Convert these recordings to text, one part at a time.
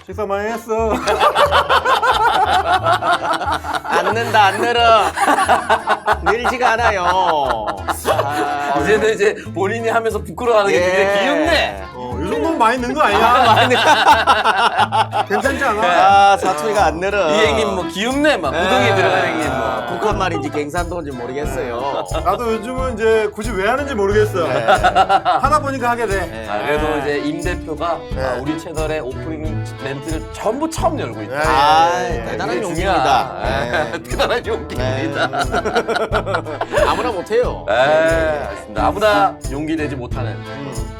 식사 많이 했어. 안 는다, 안 늘어. 늘지가 않아요. 이제는 이제 본인이 하면서 부끄러워하는 게 굉장히 귀엽네. 이 정도면 많이 는 거 아니야? 괜찮지 않아? 아, 사투리가 안 늘어. 이 형님 뭐 귀엽네, 막 무덤에 들어간 형님 뭐. 북한 말인지 갱산도인지 모르겠어요. 나도 요즘은 이제 굳이 왜 하는지 모르겠어. 하다 보니까 하게 돼. 그래도 이제 임 대표가 우리 채널의 오프닝 멘트를 전부 처음 열고 있다. 대단한 그게 용기입니다. 중요하다. 대단한 용기입니다. 아무나 못해요. 알겠습니다. 아무나 용기 내지 못하는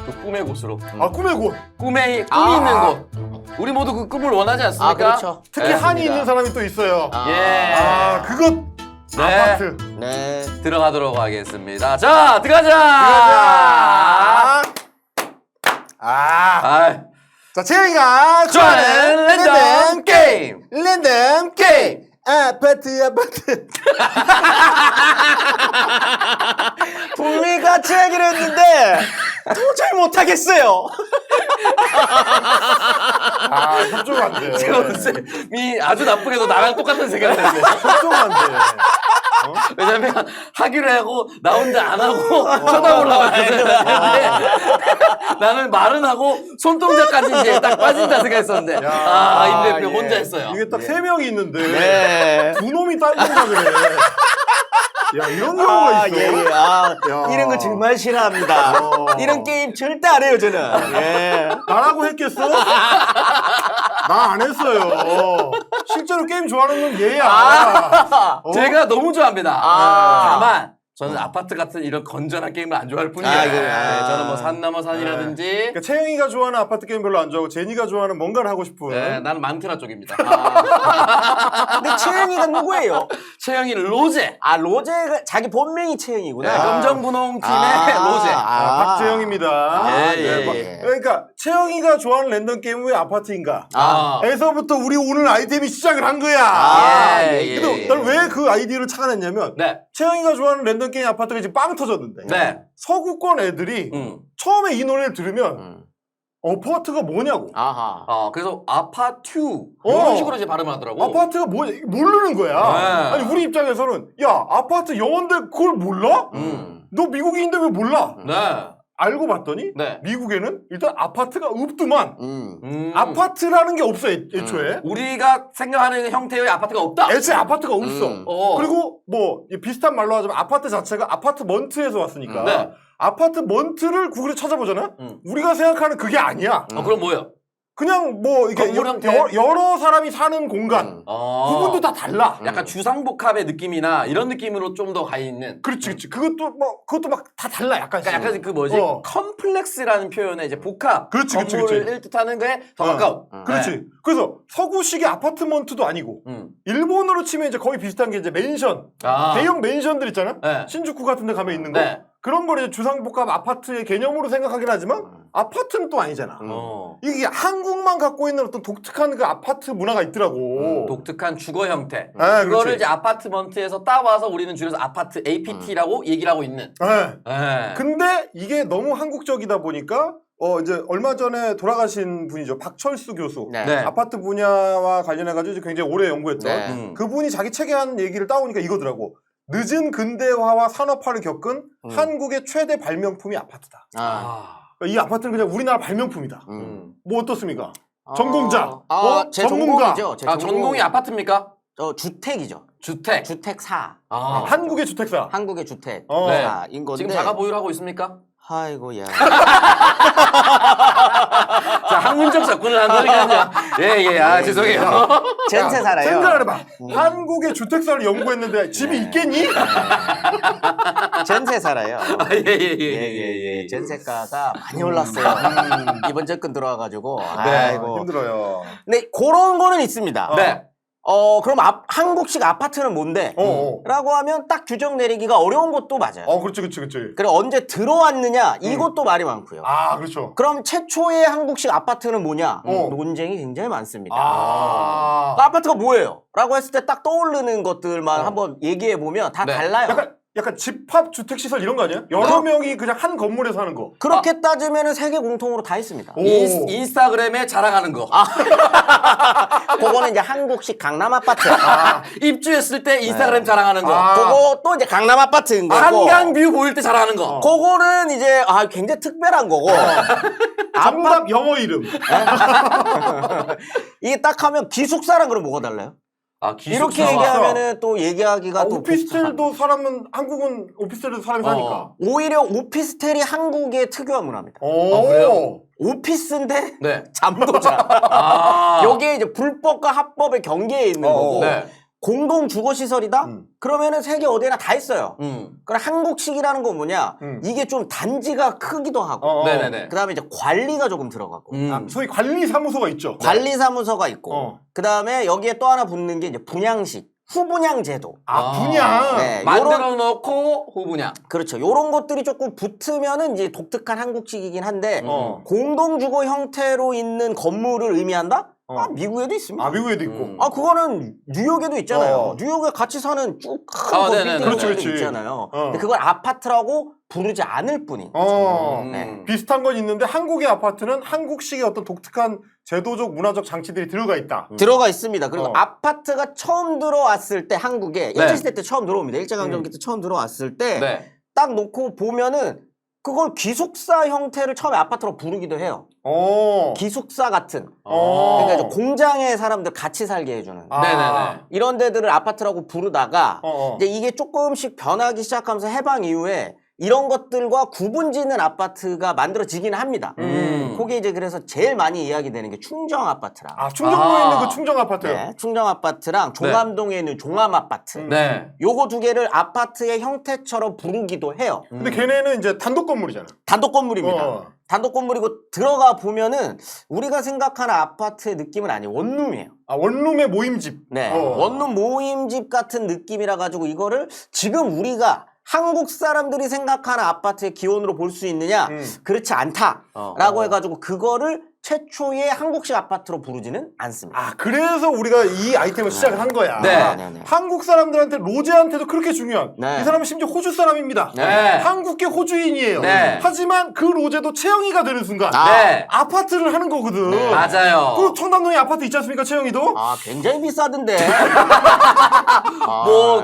그 꿈의 곳으로. 꿈의 곳. 꿈이 있는 곳. 우리 모두 그 꿈을 원하지 않습니까? 아, 그렇죠. 특히 한이 있는 사람이 또 있어요. 예. 그것. 네. 아파트. 네. 들어가도록 하겠습니다. 자, 들어가자. 자, 채영이가 좋아하는 랜덤 게임. 랜덤 게임. 아파트. 분명히 같이 하기로 했는데 도저히 못하겠어요. 협조가 안 돼. 쌤이 아주 나쁘게도 나랑 똑같은 생각을 했네. 협조가 안 돼. 왜냐면 하기로 하고 나 혼자 안 하고 쳐다보려고 했는데 나는 말은 하고 손동작까지 이제 딱 빠진다 생각했었는데 임 대표 혼자 했어요. 이게 딱 세 명이 있는데 네. 두 놈이 딸린다 그래. 야, 이런 경우가 있어. 야. 이런 거 정말 싫어합니다. 이런 게임 절대 안 해요, 저는. 예. 나라고 했겠어? 나 안 했어요. 실제로 게임 좋아하는 건 얘야. 제가 너무 좋아합니다. 아. 다만 저는 아파트 같은 이런 건전한 게임을 안 좋아할 뿐이에요. 저는 뭐 산 넘어 산이라든지 그러니까 채영이가 좋아하는 아파트 게임 별로 안 좋아하고 제니가 좋아하는 뭔가를 하고 싶은. 나는 만트라 쪽입니다. 근데 채영이가 누구예요? 채영이 로제. 로제가 자기 본명이 채영이구나. 검정분홍팀의 로제. 박재영입니다. 예. 그러니까 채영이가 좋아하는 랜덤 게임은 왜 아파트인가? 에서부터 우리 오늘 아이템이 시작을 한 거야. 근데 난 왜 그 아이디어를 찾아냈냐면 채영이가 좋아하는 랜덤 게임 아파트가 지금 빵 터졌는데 서구권 애들이 처음에 이 노래를 들으면 아파트가 뭐냐고. 그래서 아파트 이런 식으로 이제 발음을 하더라고. 아파트가 뭐냐 모르는 거야. 아니 우리 입장에서는 야 아파트 영어인데 그걸 몰라? 너 미국인인데 왜 몰라? 알고 봤더니 미국에는 일단 아파트가 없더만. 아파트라는 게 없어 애초에. 우리가 생각하는 형태의 아파트가 없다. 애초에 아파트가 없어. 그리고 뭐 비슷한 말로 하자면 아파트 자체가 아파트먼트에서 왔으니까 아파트먼트를 구글에 찾아보잖아. 우리가 생각하는 그게 아니야. 그럼 뭐예요? 그냥 뭐 이게 여러 사람이 사는 공간 부분도 다 달라. 약간 주상복합의 느낌이나 이런 느낌으로 좀 더 가 있는. 그렇지. 그것도 막 다 달라 약간씩. 그러니까 약간 그 뭐지? 컴플렉스라는 표현의 이제 복합. 건물을 뜻하는 거에 더 가까운. 그렇지. 그래서 서구식의 아파트먼트도 아니고 일본으로 치면 이제 거의 비슷한 게 이제 맨션, 대형 맨션들 있잖아. 신주쿠 같은 데 가면 있는 거. 그런 걸 이제 주상복합 아파트의 개념으로 생각하긴 하지만 아파트는 또 아니잖아. 이게 한국만 갖고 있는 어떤 독특한 그 아파트 문화가 있더라고. 독특한 주거 형태. 그거를 그거를 이제 아파트먼트에서 따와서 우리는 줄여서 아파트 APT라고 얘기를 하고 있는. 근데 이게 너무 한국적이다 보니까 이제 얼마 전에 돌아가신 분이죠. 박철수 교수. 아파트 분야와 관련해가지고 굉장히 오래 연구했던 그분이 자기 책에 한 얘기를 따오니까 이거더라고. 늦은 근대화와 산업화를 겪은 한국의 최대 발명품이 아파트다. 이 아파트는 그냥 우리나라 발명품이다. 뭐 어떻습니까? 전공자. 제 전공이죠. 전공이 아파트입니까? 주택이죠. 주택사. 한국의 주택사. 한국의 주택사인 건데. 지금 자가 보유를 하고 있습니까? 아이고야. 자, 학문적 접근을 한다니까요. 죄송해요. 전세 살아요. 생각을 해봐. 한국의 주택사를 연구했는데 집이 있겠니? 전세 살아요. 예. 전세가가 많이 올랐어요. 이번 정권 들어와가지고. 아이고. 힘들어요. 근데 그런 거는 있습니다. 그럼 한국식 아파트는 뭔데? 라고 하면 딱 규정 내리기가 어려운 것도 맞아요. 그렇지. 그리고 언제 들어왔느냐? 이것도 말이 많고요. 그렇죠. 그럼 최초의 한국식 아파트는 뭐냐? 논쟁이 굉장히 많습니다. 아파트가 뭐예요? 라고 했을 때 딱 떠오르는 것들만 한번 얘기해 보면 다 달라요. 약간 약간 집합 주택 시설 이런 거 아니야? 여러 명이 그냥 한 건물에 사는 거. 그렇게 따지면은 세계 공통으로 다 있습니다. 인스타그램에 자랑하는 거. 그거는 이제 한국식 강남 아파트. 입주했을 때 인스타그램 자랑하는 거. 그거 또 이제 강남 아파트인 거고. 한강뷰 보일 때 자랑하는 거. 그거는 이제 굉장히 특별한 거고. 정답 영어 이름. 이게 딱 하면 기숙사랑 그럼 뭐가 달라요? 이렇게 얘기하면은 또 얘기하기가 또 오피스텔도 사람은 한국은 오피스텔에도 사람이 사니까. 오히려 오피스텔이 한국의 특유한 문화입니다. 그래요? 오피스인데 네. 잠도 자. 여기에 이제 불법과 합법의 경계에 있는 거고. 네. 공동 주거 시설이다? 그러면은 세계 어디나 다 있어요. 그럼 한국식이라는 건 뭐냐? 이게 좀 단지가 크기도 하고. 네네네. 그다음에 이제 관리가 조금 들어가고. 소위 관리사무소가 있죠. 관리사무소가 있고. 그다음에 여기에 또 하나 붙는 게 이제 분양식. 후분양 제도. 분양. 네, 만들어 놓고 후분양. 그렇죠. 요런 것들이 조금 붙으면은 이제 독특한 한국식이긴 한데 공동주거 형태로 있는 건물을 의미한다? 미국에도 있습니다. 미국에도 있고. 그거는 뉴욕에도 있잖아요. 뉴욕에 같이 사는 쭉 큰 빌딩들이 있잖아요. 근데 그걸 아파트라고 부르지 않을 뿐인. 비슷한 건 있는데 한국의 아파트는 한국식의 어떤 독특한 제도적 문화적 장치들이 들어가 있다. 들어가 있습니다. 그리고 아파트가 처음 들어왔을 때 한국에 일제시대 때 처음 들어옵니다. 일제강점기 때 처음 들어왔을 때 딱 놓고 보면은 그걸 기숙사 형태를 처음에 아파트로 부르기도 해요. 기숙사 같은. 그러니까 이제 공장의 사람들 같이 살게 해주는. 네네네. 이런 데들을 아파트라고 부르다가 이제 이게 조금씩 변하기 시작하면서 해방 이후에 이런 것들과 구분짓는 아파트가 만들어지긴 합니다. 그게 이제 그래서 제일 많이 이야기되는 게 충정 아파트랑. 충정도에 있는 그 충정 아파트. 네, 충정 아파트랑 종암동에 있는 종암 아파트. 요거 두 개를 아파트의 형태처럼 부르기도 해요. 근데 걔네는 이제 단독 건물이잖아. 단독 건물입니다. 단독 건물이고 들어가 보면은 우리가 생각하는 아파트의 느낌은 아니에요. 원룸이에요. 원룸의 모임집. 네. 원룸 모임집 같은 느낌이라 가지고 이거를 지금 우리가 한국 사람들이 생각하는 아파트의 기원으로 볼 수 있느냐? 그렇지 않다라고 해가지고 그거를 최초의 한국식 아파트로 부르지는 않습니다. 그래서 우리가 이 아이템을 시작을 한 거야. 한국 사람들한테 로제한테도 그렇게 중요한. 이 사람은 심지어 호주 사람입니다. 한국계 호주인이에요. 하지만 그 로제도 채영이가 되는 순간 아파트를 하는 거거든. 맞아요. 그 청담동에 아파트 있지 않습니까, 채영이도? 굉장히 비싸던데.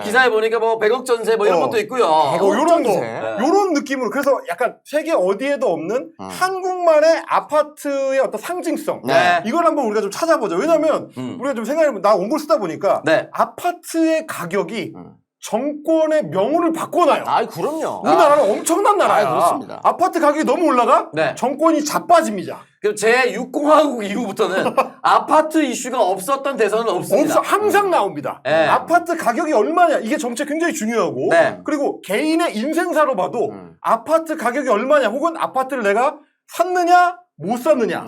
기사에 보니까 100억 전세 이런 것도 있고요. 요런 거. 요런 느낌으로. 그래서 약간 세계 어디에도 없는 한국만의 아파트의 어떤 상징성. 이걸 한번 우리가 좀 찾아보자. 왜냐면 우리가 좀 생각해보면 나 원고를 쓰다 보니까 아파트의 가격이 정권의 명운을 바꿔놔요. 그럼요. 우리나라는 엄청난 나라야. 그렇습니다. 아파트 가격이 너무 올라가 정권이 자빠집니다. 제6공화국 이후부터는 아파트 이슈가 없었던 대선은 없습니다. 항상 나옵니다. 아파트 가격이 얼마냐 이게 정책 굉장히 중요하고 그리고 개인의 인생사로 봐도 아파트 가격이 얼마냐 혹은 아파트를 내가 샀느냐 못 샀느냐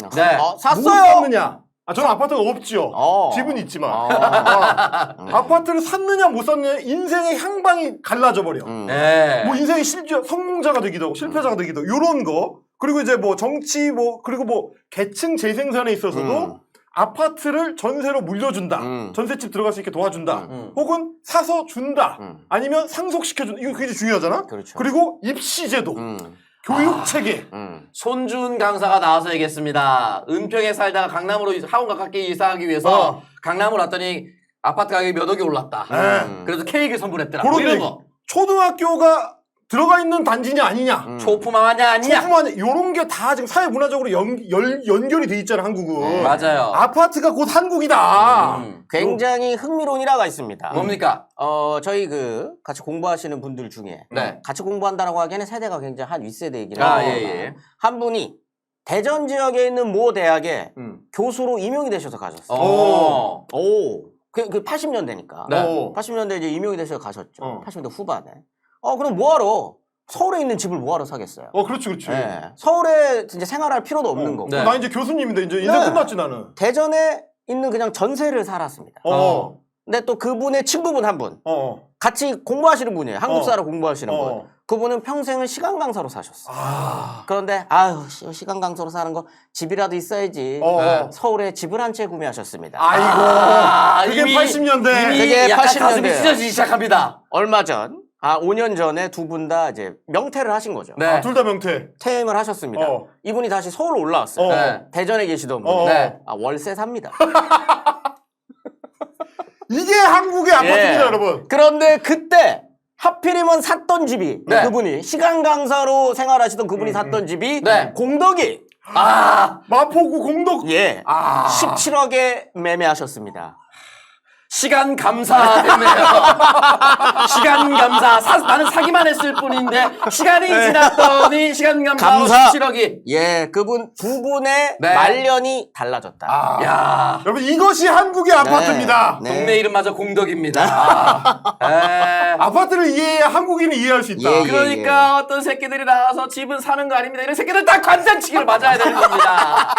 샀어요. 못 샀느냐 저는 아파트가 없지요. 집은 있지만 아파트를 샀느냐 못 샀느냐 인생의 향방이 갈라져 버려. 뭐 인생의 성공자가 되기도 하고 실패자가 되기도 하고 요런 거 그리고 이제 뭐 정치 그리고 계층 재생산에 있어서도 아파트를 전세로 물려준다. 전셋집 들어갈 수 있게 도와준다. 혹은 사서 준다. 아니면 상속시켜준다. 이거 굉장히 중요하잖아. 그렇죠. 그리고 입시제도. 교육체계. 손준 강사가 나와서 얘기했습니다. 은평에 살다가 강남으로 학원 가깝게 이사하기 위해서 강남으로 왔더니 아파트 가격이 몇 억이 올랐다. 그래서 케이크를 선물했더라. 이런 거. 초등학교가 들어가 있는 단지냐 아니냐. 초품화냐 아니냐. 초품화냐. 요런 게 다 지금 사회 문화적으로 연결이 돼 있잖아 한국은. 맞아요. 아파트가 곧 한국이다. 굉장히 흥미로운 일화가 있습니다. 뭡니까? 저희 같이 공부하시는 분들 중에 같이 공부한다라고 하기에는 세대가 굉장히 한 윗세대이긴 한데 한 분이 대전 지역에 있는 모 대학에 교수로 임용이 되셔서 가셨어요. 그 80년대니까. 80년대 이제 임용이 되셔서 가셨죠. 80년대 후반에. 그럼 뭐하러? 서울에 있는 집을 뭐하러 사겠어요? 그렇지. 서울에 이제 생활할 필요도 없는 거고. 나 이제 교수님인데 이제 인생 끝났지 나는. 대전에 있는 그냥 전세를 살았습니다. 근데 또 그분의 친구분 한 분. 같이 공부하시는 분이에요. 한국사를 공부하시는 분. 그분은 평생을 시간 강사로 사셨어. 그런데 시간 강사로 사는 거 집이라도 있어야지. 서울에 집을 한 채 구매하셨습니다. 그게 80년대. 이미 약간 가슴이 찢어지기 시작합니다. 얼마 전 5년 전에 두 분 다 이제 명퇴를 하신 거죠. 네. 아, 둘 다 명퇴. 퇴임을 하셨습니다. 이분이 다시 서울 올라왔어요. 네. 대전에 계시던 분. 네. 월세 삽니다. 이게 한국의 아파트입니다, 여러분. 그런데 그때 하필이면 샀던 집이 네. 그분이 시간 강사로 생활하시던 그분이 샀던 집이 네. 공덕이 마포구 공덕. 17억에 매매하셨습니다. 시간 감사했네요. 시간 감사. 나는 사기만 했을 뿐인데 시간이 지났더니 시간 감사로 17억이. 그분 두 분의 네. 말년이 달라졌다. 야. 여러분 이것이 한국의 아파트입니다. 동네 이름마저 공덕입니다. 아파트를 이해해야 한국인을 이해할 수 있다. 그러니까 어떤 새끼들이 나와서 집은 사는 거 아닙니다. 이런 새끼들 딱 관장치기를 맞아야 되는 겁니다.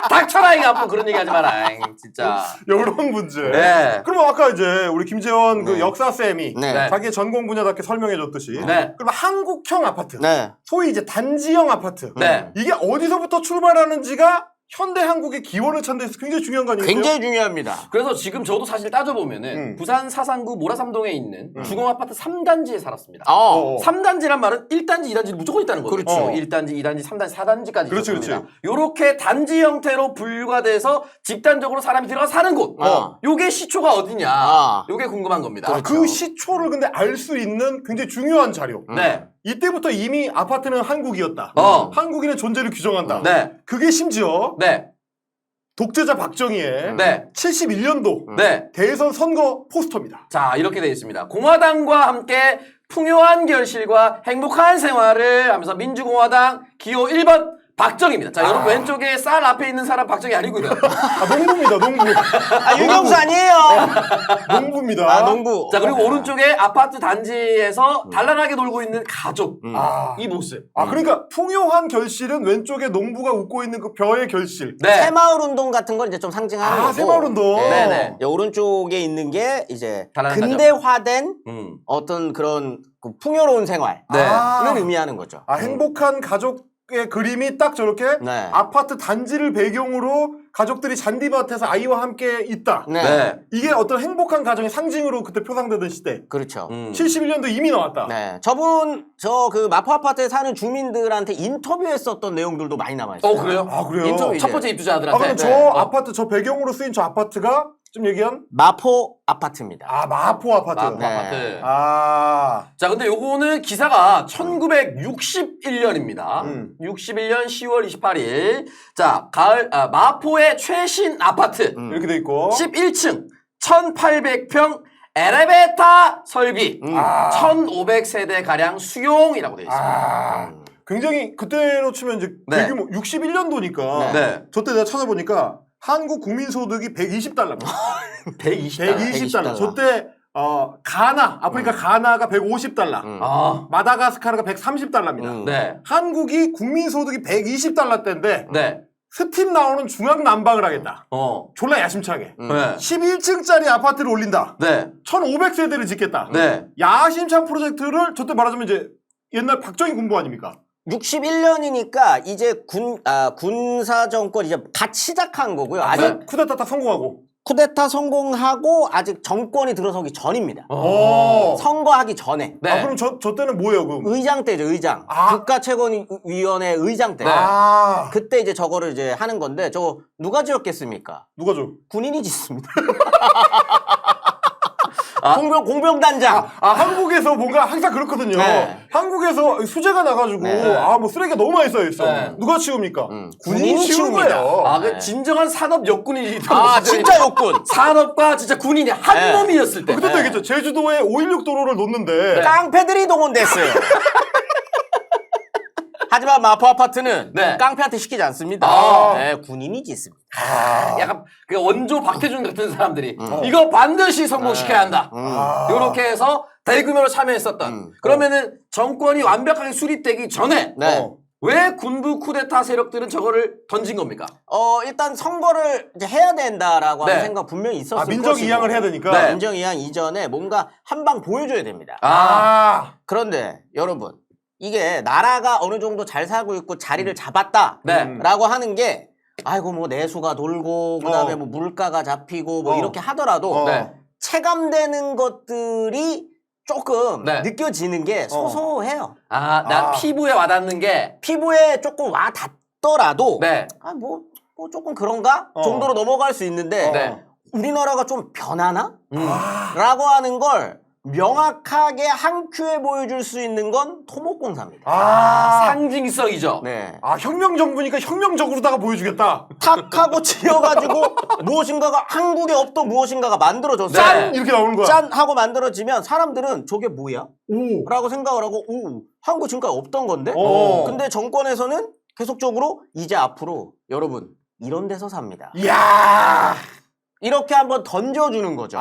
닥쳐라 이거 앞으로 그런 얘기 하지 마라. 진짜. 이런 문제. 네. 그럼 아까 이제 우리 김재원 그 역사쌤이 네. 자기의 전공 분야답게 설명해줬듯이 네. 그럼 한국형 아파트, 네. 소위 이제 단지형 아파트 네. 이게 어디서부터 출발하는지가 현대 한국의 기원을 찾는 데서 굉장히 중요한 거 아니겠어요? 굉장히 중요합니다. 그래서 지금 저도 사실 따져보면은 부산 사상구 모라삼동에 있는 주공아파트 3단지에 살았습니다. 3단지란 말은 1단지, 2단지 무조건 있다는 거죠. 그렇죠. 1단지, 2단지, 3단지, 4단지까지 그렇죠, 있습니다. 요렇게 단지 형태로 분류가 돼서 집단적으로 사람이 들어가 사는 곳. 요게 시초가 어디냐. 요게 궁금한 겁니다. 그 시초를 근데 알 수 있는 굉장히 중요한 자료. 네. 이때부터 이미 아파트는 한국이었다. 한국인의 존재를 규정한다. 네. 그게 심지어 네. 독재자 박정희의 네. 71년도 네. 대선 선거 포스터입니다. 자, 이렇게 되어 있습니다. 공화당과 함께 풍요한 결실과 행복한 생활을 하면서 민주공화당 기호 1번 박정희입니다. 자, 여러분 왼쪽에 쌀 앞에 있는 사람 박정희 아니고요. 농부입니다, 농부. 유경수 아니에요. 농부입니다. 농부. 자, 그리고 오른쪽에 아파트 단지에서 단란하게 놀고 있는 가족. 이 모습. 그러니까 풍요한 결실은 왼쪽에 농부가 웃고 있는 그 벼의 결실. 네. 새마을 운동 같은 걸 이제 좀 상징하는 거고. 새마을 운동. 네네. 오른쪽에 있는 게 이제 단란한 근대화된 어떤 그런 그 풍요로운 생활을 네. 의미하는 거죠. 행복한 가족의 그림이 딱 저렇게 네. 아파트 단지를 배경으로 가족들이 잔디밭에서 아이와 함께 있다. 네. 이게 어떤 행복한 가정의 상징으로 그때 표상되던 시대. 그렇죠. 71년도 이미 나왔다. 네. 저분 저 그 마포 아파트에 사는 주민들한테 인터뷰했었던 내용들도 많이 남아 있어요. 그래요? 그래요? 인터뷰 첫 번째 입주자들한테. 그럼 저 네. 아파트, 저 배경으로 쓰인 저 아파트가 좀 얘기한? 마포 아파트입니다. 마포 아파트. 마포 아파트. 자, 근데 요거는 기사가 1961년입니다. 61년 10월 28일. 자, 마포의 최신 아파트. 이렇게 돼 있고. 11층 1800평 엘리베이터 설비. 1500세대 가량 수용이라고 되어 있습니다. 굉장히 그때로 치면 이제 네. 대규모 61년도니까 네. 저때 내가 찾아보니까 한국 국민소득이 120달러입니다. 120달러. 120달러. 저때 아프리카 가나가 150달러. 마다가스카르가 130달러입니다. 네. 한국이 국민소득이 120달러 때인데 네. 스팀 나오는 중앙 난방을 하겠다. 졸라 야심차게. 네. 11층짜리 아파트를 올린다. 네. 1500세대를 짓겠다. 네. 야심찬 프로젝트를 저때 말하자면 이제 옛날 박정희 군부 아닙니까? 61년이니까 이제 군사 정권 이제 갓 시작한 거고요. 아직 쿠데타 딱 성공하고. 쿠데타 성공하고 아직 정권이 들어서기 전입니다. 선거하기 전에. 네. 그럼 저 때는 뭐예요, 그럼? 의장 때죠, 의장. 국가채권위원회 의장 때. 그때 이제 저거를 이제 하는 건데, 저거 누가 지었겠습니까? 누가 줘? 군인이 짓습니다. 공병단장. 한국에서 뭔가 항상 그렇거든요. 네. 한국에서 수재가 나가지고, 뭐 쓰레기가 너무 많이 쌓여있어. 네. 누가 치웁니까? 군인이 치우는 치웁니다. 거예요. 그 진정한 산업 역군이 진짜 욕군. 산업과 진짜 군인이 한 몸이었을 때. 그때도 얘기했죠. 제주도에 516 도로를 놓는데. 깡패들이 동원됐어요. 하지만 마포 아파트는 네. 깡패한테 시키지 않습니다. 군인이 짓습니다. 약간 그 원조 박태준 같은 사람들이 이거 반드시 성공시켜야 한다. 이렇게 해서 대규모로 참여했었던. 그러면은 정권이 완벽하게 수립되기 전에 왜 군부 쿠데타 세력들은 저거를 던진 겁니까? 일단 선거를 이제 해야 된다라고 하는 생각 분명히 있었을 것이고. 민정 이양을 해야 되니까. 네. 민정 이양 이전에 뭔가 한 방 보여줘야 됩니다. 그런데 여러분 이게 나라가 어느 정도 잘 살고 있고 자리를 잡았다라고 하는 게 아이고 뭐 내수가 돌고 그다음에 뭐 물가가 잡히고 뭐 이렇게 하더라도 체감되는 것들이 조금 네. 느껴지는 게 소소해요. 나 피부에 와닿는 게 피부에 조금 와 닿더라도 네. 뭐 조금 그런가 정도로 넘어갈 수 있는데 네. 우리나라가 좀 변하나? 라고 하는 걸 명확하게 한 큐에 보여줄 수 있는 건 토목공사입니다. 상징성이죠. 네. 혁명 정부니까 혁명적으로다가 보여주겠다. 탁 하고 지어가지고 무엇인가가 한국에 없던 무엇인가가 만들어졌어. 짠! 이렇게 나오는 거야. 짠! 하고 만들어지면 사람들은 저게 뭐야? 오. 라고 생각을 하고 한국 지금까지 없던 건데? 오. 근데 정권에서는 계속적으로 이제 앞으로 여러분 이런 데서 삽니다. 이야. 이렇게 한번 던져주는 거죠.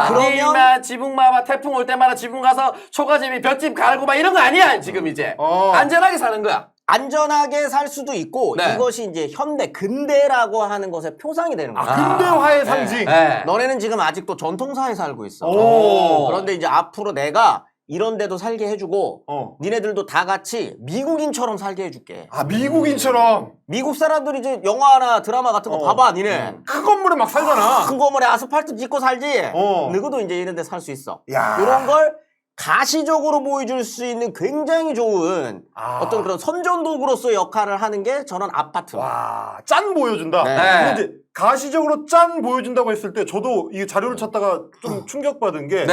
그러면 지붕마마 태풍 올 때마다 지붕 가서 초가집이 볏집 갈고 막 이런 거 아니야 지금 이제 안전하게 사는 거야. 안전하게 살 수도 있고 네. 이것이 이제 현대 근대라고 하는 것의 표상이 되는 거야. 근대화의 상징. 네. 너네는 지금 아직도 전통사에 살고 있어. 오. 그런데 이제 앞으로 내가 이런 데도 살게 해주고 니네들도 다 같이 미국인처럼 살게 해줄게. 미국인처럼. 미국 사람들이 이제 영화나 드라마 같은 거 봐봐 니네. 큰 건물에 막 살잖아. 큰 건물에 아스팔트 짓고 살지. 너희도 이제 이런 데 살 수 있어. 이런 걸 가시적으로 보여줄 수 있는 굉장히 좋은 어떤 그런 선전도구로서의 역할을 하는 게 저는 아파트입니다. 짠 보여준다. 네. 근데 이제 가시적으로 짠 보여준다고 했을 때 저도 이 자료를 찾다가 좀 충격받은 게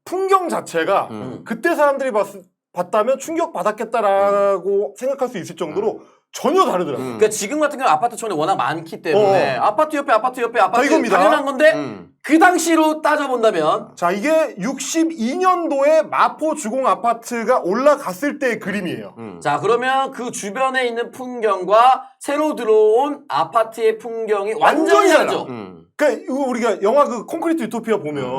풍경 자체가 그때 사람들이 봤다면 충격받았겠다라고 생각할 수 있을 정도로 전혀 다르더라고요. 그러니까 지금 같은 경우 아파트촌이 워낙 많기 때문에 아파트 옆에 아파트 이겁니다. 당연한 건데 그 당시로 따져본다면 자, 이게 62년도에 마포 주공 아파트가 올라갔을 때의 그림이에요. 자 그러면 그 주변에 있는 풍경과 새로 들어온 아파트의 풍경이 완전히 다르죠. 그러니까 우리가 영화 그 콘크리트 유토피아 보면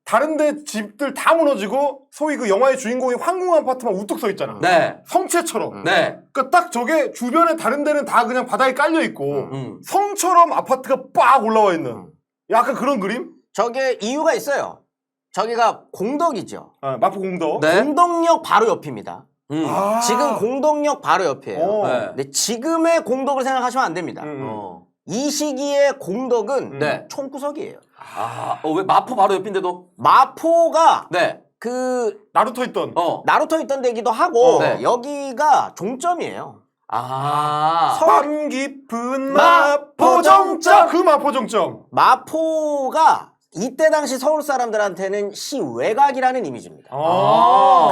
다른 데 집들 다 무너지고 소위 그 영화의 주인공이 황궁 아파트만 우뚝 서 있잖아. 성체처럼. 그러니까 딱 저게 주변에 다른 데는 다 그냥 바닥에 깔려 있고 성처럼 아파트가 빡 올라와 있는 약간 그런 그림? 저게 이유가 있어요. 저기가 공덕이죠. 마포 공덕. 공덕역 바로 옆입니다. 지금 공덕역 바로 옆이에요. 근데 지금의 공덕을 생각하시면 안 됩니다. 이 시기의 공덕은 총구석이에요. 왜 마포 바로 옆인데도? 마포가 그 나루터 있던 나루터 있던 데기도 하고 여기가 종점이에요. 밤 깊은 마포 정점. 그 마포 정점. 마포가 이때 당시 서울 사람들한테는 시외곽이라는 이미지입니다.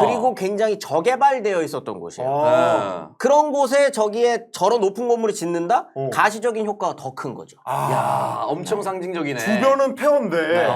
그리고 굉장히 저개발되어 있었던 곳이에요. 그런 곳에 저기에 저런 높은 건물을 짓는다? 가시적인 효과가 더 큰 거죠. 야, 엄청 상징적이네. 주변은 폐허인데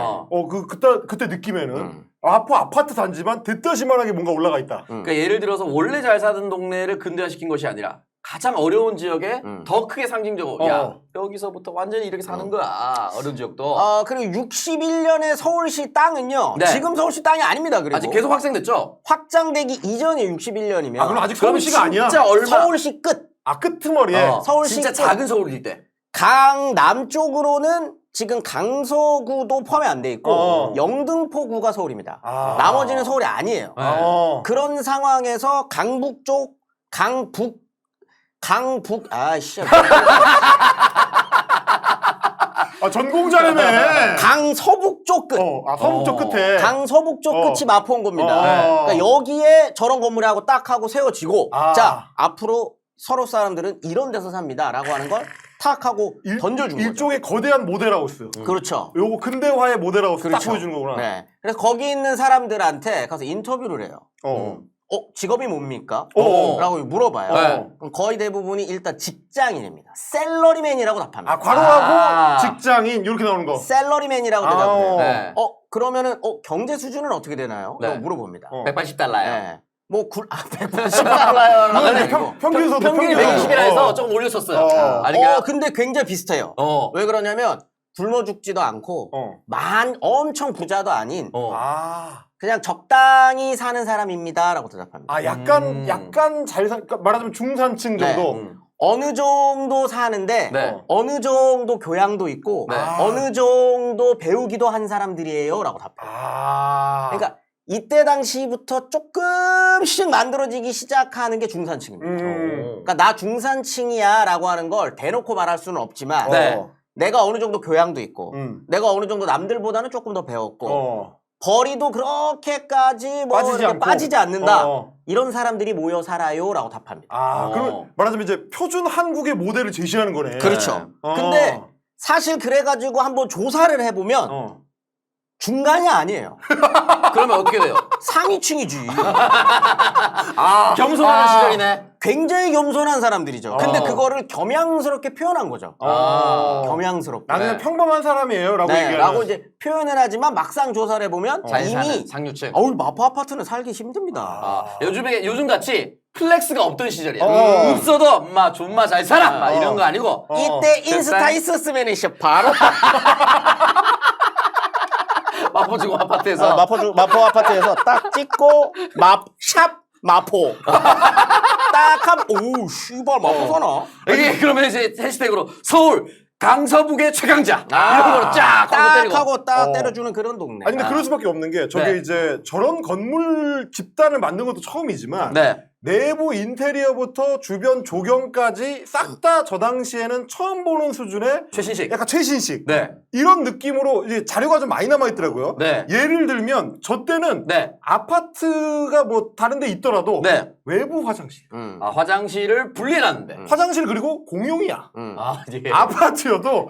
그때 느낌에는 마포 아파트 단지만 됐다시만하게 뭔가 올라가 있다. 그러니까 예를 들어서 원래 잘 사던 동네를 근대화시킨 것이 아니라 가장 어려운 지역에 더 크게 상징적으로 야 여기서부터 완전히 이렇게 사는 거야. 어려운 지역도. 그리고 61년에 서울시 땅은요. 지금 서울시 땅이 아닙니다. 그리고 아직 계속 확장됐죠? 확장되기 이전에 61년이면 그럼 아직 서울시가 아니야? 진짜 얼마 서울시 끝. 끄트머리에 서울시 진짜 끝. 작은 서울일 때. 강남쪽으로는 지금 강서구도 포함이 안 돼 있고 영등포구가 서울입니다. 나머지는 서울이 아니에요. 그런 상황에서 강북 쪽 아씨. 전공자라며. 강서북 쪽 끝. 서북 쪽 끝에. 강서북 쪽 끝이 마포인 겁니다. 그러니까 여기에 저런 건물이 하고 딱 하고 세워지고 자 앞으로 서울 사람들은 이런 데서 삽니다 라고 하는 걸 탁 하고 던져준 거죠. 일종의 거대한 모델하우스. 그렇죠. 요거 근대화의 모델하우스 딱 보여주는 거구나. 네. 그래서 거기 있는 사람들한테 가서 인터뷰를 해요. 직업이 뭡니까? 라고 물어봐요. 그럼 거의 대부분이 일단 직장인입니다. 샐러리맨이라고 답합니다. 과로하고 직장인 이렇게 나오는 거. 샐러리맨이라고 대답을 해요. 그러면은 경제 수준은 어떻게 되나요? 라고 물어봅니다. $180. 뭐 180달러요. 평균이 120이라 해서 조금 올렸었어요. 근데 굉장히 비슷해요. 왜 그러냐면 굶어 죽지도 않고 엄청 부자도 아닌 그냥 적당히 사는 사람입니다라고 대답합니다. 약간 잘 그러니까 말하자면 중산층 정도. 어느 정도 사는데 어느 정도 교양도 있고 어느 정도 배우기도 한 사람들이에요라고 답해요. 그러니까 이때 당시부터 조금씩 만들어지기 시작하는 게 중산층입니다. 그러니까 나 중산층이야라고 하는 걸 대놓고 말할 수는 없지만 내가 어느 정도 교양도 있고 내가 어느 정도 남들보다는 조금 더 배웠고 거리도 그렇게까지 뭐 빠지지 이렇게 않고. 빠지지 않는다. 어. 이런 사람들이 모여 살아요라고 답합니다. 그럼 말하자면 이제 표준 한국의 모델을 제시하는 거네. 그렇죠. 근데 사실 그래가지고 한번 조사를 해보면 중간이 아니에요. 그러면 어떻게 돼요? 상위층이지. 겸손한 시절이네. 굉장히 겸손한 사람들이죠. 근데 그거를 겸양스럽게 표현한 거죠. 겸양스럽게. 나는 그냥 평범한 사람이에요라고 얘기하는. 라고 이제 표현을 하지만 막상 조사를 해보면 잘 이미 사는 상류층. 마포 아파트는 살기 힘듭니다. 요즘 같이 플렉스가 없던 시절이야. 없어도 엄마 존마 잘 살아. 막 이런 거 아니고. 이때 인스타 있었으면 이제 바로 마포지구 아파트에서 마포 아파트에서 딱 찍고 샵 마포 딱 하면 오 씨발 마포잖아. 이게 그러면 이제 해시태그로 서울 강서북의 최강자 이런 거로 쫙 광고 때리고. 하고 딱 때려주는 그런 동네. 아니 근데 그럴 수밖에 없는 게 저게 이제 저런 건물 집단을 만든 것도 처음이지만 내부 인테리어부터 주변 조경까지 싹 다 저 당시에는 처음 보는 수준의 최신식. 약간 최신식 이런 느낌으로 이제 자료가 좀 많이 남아 있더라고요. 예를 들면 저 때는 아파트가 뭐 다른 데 있더라도 외부 화장실. 화장실을 분리해놨는데. 화장실 그리고 공용이야. 예. 아파트여도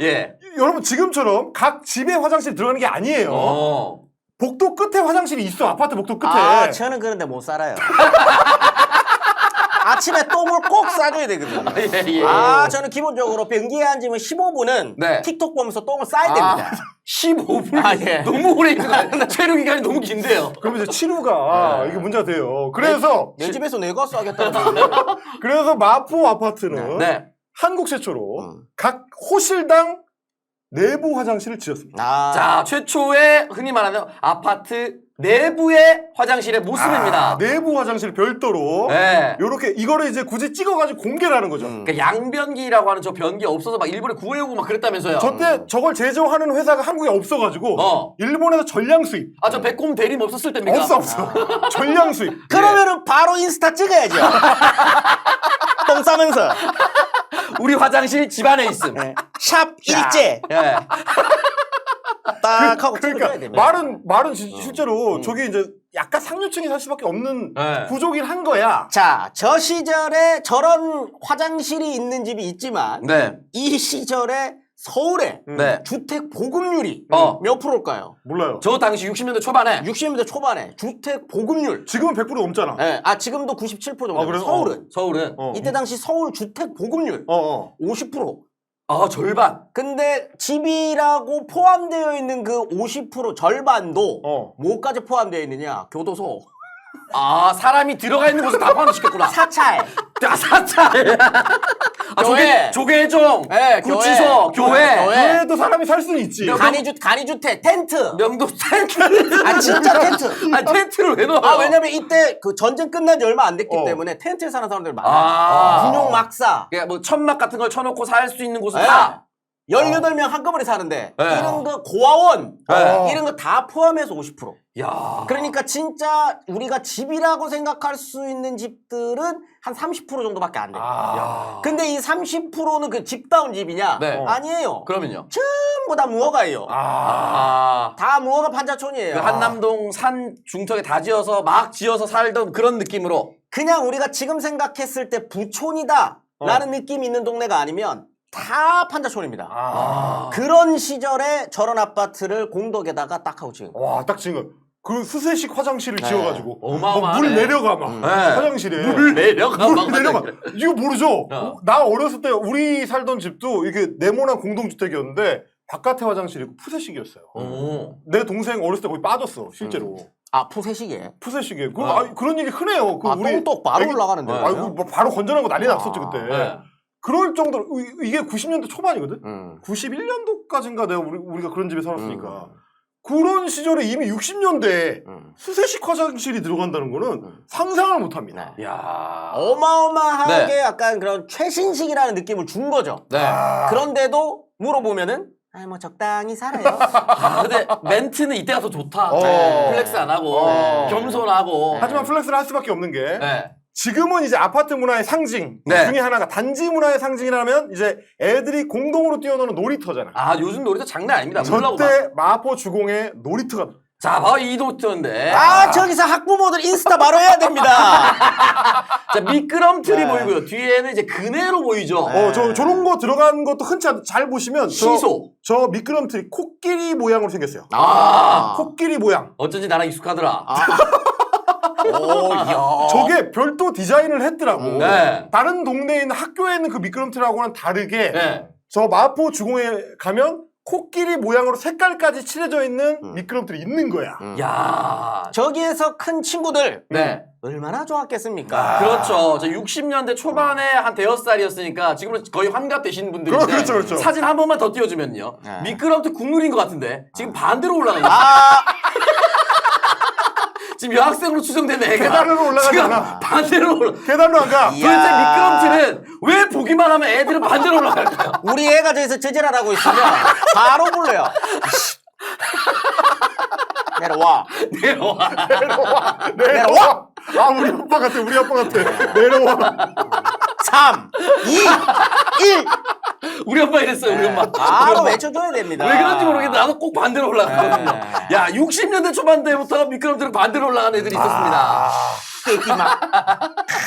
여러분 지금처럼 각 집에 화장실 들어가는 게 아니에요. 복도 끝에 화장실이 있어. 아파트 복도 끝에. 저는 그런데 못 살아요. 아침에 똥을 꼭 싸줘야 되거든요. 저는 기본적으로 변기에 앉으면 15분은 틱톡 보면서 똥을 싸야 됩니다. 15분? 너무 오래 있는 거 아니야? 체류 기간이 너무 긴데요. 그럼 이제 치료가 이게 문제가 돼요. 그래서 내 집에서 내가 싸겠다고. 그래서 마포 아파트는 한국 최초로 각 호실당 내부 화장실을 지었습니다. 자, 최초의 흔히 말하는 아파트 내부의 화장실의 모습입니다. 내부 화장실 별도로 요렇게 이거를 이제 굳이 찍어가지고 공개를 하는 거죠. 그러니까 양변기라고 하는 저 변기 없어서 막 일본에 구해오고 막 그랬다면서요. 저때 저걸 제조하는 회사가 한국에 없어가지고 일본에서 전량 수입. 저 백곰 대림 없었을 때입니까? 없어. 전량 수입. 그러면은 바로 인스타 찍어야죠. 똥 싸면서. 우리 화장실 집 안에 있음. 샵 일제. 딱 하고 그러니까 말은 실제로 저게 이제 약간 상류층이 살 수밖에 없는 구조긴 한 거야. 자, 저 시절에 저런 화장실이 있는 집이 있지만 이 시절에 서울에 주택 보급률이 몇 프로일까요? 몰라요. 저 당시 60년대 초반에 60년대 초반에 주택 보급률 지금은 100% 넘잖아. 지금도 97% 정도. 그래요? 서울은 이때 당시 서울 주택 보급률 50%. 절반. 근데 집이라고 포함되어 있는 그 50% 절반도 뭐까지 포함되어 있느냐? 교도소. 사람이 들어가 있는 곳을 다 포함시켰구나. 사찰. 사찰. 교회. 조계종. 구치소. 교회. 교회도 사람이 살 수는 있지. 간이주택. 텐트. 명도 텐트. 진짜 텐트. 텐트를 왜 넣어요? 왜냐면 이때 그 전쟁 끝난 지 얼마 안 됐기 때문에 텐트에 사는 사람들 많아. 군용 막사. 그러니까 뭐 천막 같은 걸 쳐놓고 살 수 있는 곳은 다. 18명 한꺼번에 사는데 이런 거 고아원 이런 거 다 포함해서 50%. 야. 그러니까 진짜 우리가 집이라고 생각할 수 있는 집들은 한 30% 정도밖에 안 돼요. 근데 이 30%는 그 집다운 집이냐? 아니에요. 그러면요? 전부 다 무허가예요. 다 무허가 판자촌이에요. 그 한남동 산 중턱에 다 지어서 막 지어서 살던 그런 느낌으로. 그냥 우리가 지금 생각했을 때 부촌이다 라는 느낌이 있는 동네가 아니면 다 판자촌입니다. 그런 시절에 저런 아파트를 공덕에다가 딱 하고 지은 거예요. 딱 지은 거. 그 수세식 화장실을 지어가지고 어마어마하네. 물 내려가 막 화장실에 물 내려가. 이거 모르죠? 나 어렸을 때 우리 살던 집도 이게 네모난 공동주택이었는데 바깥에 화장실이 푸세식이었어요. 내 동생 어렸을 때 거기 빠졌어 실제로. 푸세식에? 푸세식에. 그런 일이 흔해요. 똥똑 바로 올라가는데. 뭐 바로 건져내고 난리 났었지 그때. 그럴 정도로 이게 90년대 초반이거든. 91년도까지인가 내가 우리가 그런 집에 살았으니까. 그런 시절에 이미 60년대에 수세식 화장실이 들어간다는 거는 상상을 못합니다. 어마어마하게 약간 그런 최신식이라는 느낌을 준 거죠. 그런데도 물어보면은 뭐 적당히 살아요. 근데 멘트는 이때가 더 좋다. 플렉스 안 하고 겸손하고. 하지만 플렉스를 할 수밖에 없는 게 지금은 이제 아파트 문화의 상징 중에 하나가 단지 문화의 상징이라면 이제 애들이 공동으로 뛰어노는 놀이터잖아. 요즘 놀이터 장난 아닙니다. 저때 마포 주공에 놀이터가 자, 바로 이 노트인데. 저기서 학부모들 인스타 바로 해야 됩니다. 자, 미끄럼틀이 보이고요. 뒤에는 이제 그네로 보이죠. 저런 거 들어간 것도 흔치 않, 잘 보시면. 시소. 저 미끄럼틀이 코끼리 모양으로 생겼어요. 코끼리 모양. 어쩐지 나랑 익숙하더라. 저게 별도 디자인을 했더라고. 네. 다른 동네에 있는 학교에 있는 그 미끄럼틀하고는 다르게 네. 저 마포 주공에 가면 코끼리 모양으로 색깔까지 칠해져 있는 미끄럼틀이 있는 거야. 야, 저기에서 큰 친구들 네. 얼마나 좋았겠습니까? 그렇죠. 저 60년대 초반에 한 대여섯 살이었으니까 지금은 거의 환갑되신 분들인데 그렇죠. 사진 한 번만 더 띄워주면요. 네. 미끄럼틀 국룰인 것 같은데 지금 반대로 올라가는 거예요. 지금 여학생으로 추정된 애가 계단으로 올라가지 지금 않아. 반대로 올라. 계단로 안 가. 도대체 미끄럼틀은 왜 보기만 하면 애들은 반대로 올라갈까요? 우리 애가 저기서 저질하라고 있으면 바로 불러요. 내려와. 내려와. 우리 아빠 같아. 내려와. 3, 2, 1. 우리 엄마 이랬어요. 우리 엄마. 바로 외쳐줘야 됩니다. 왜 그런지 모르겠는데 나도 꼭 반대로 올라가거든요. 네. 야, 60년대 초반 때부터 미끄럼틀은 반대로 올라가는 애들이 있었습니다. 깨끼막.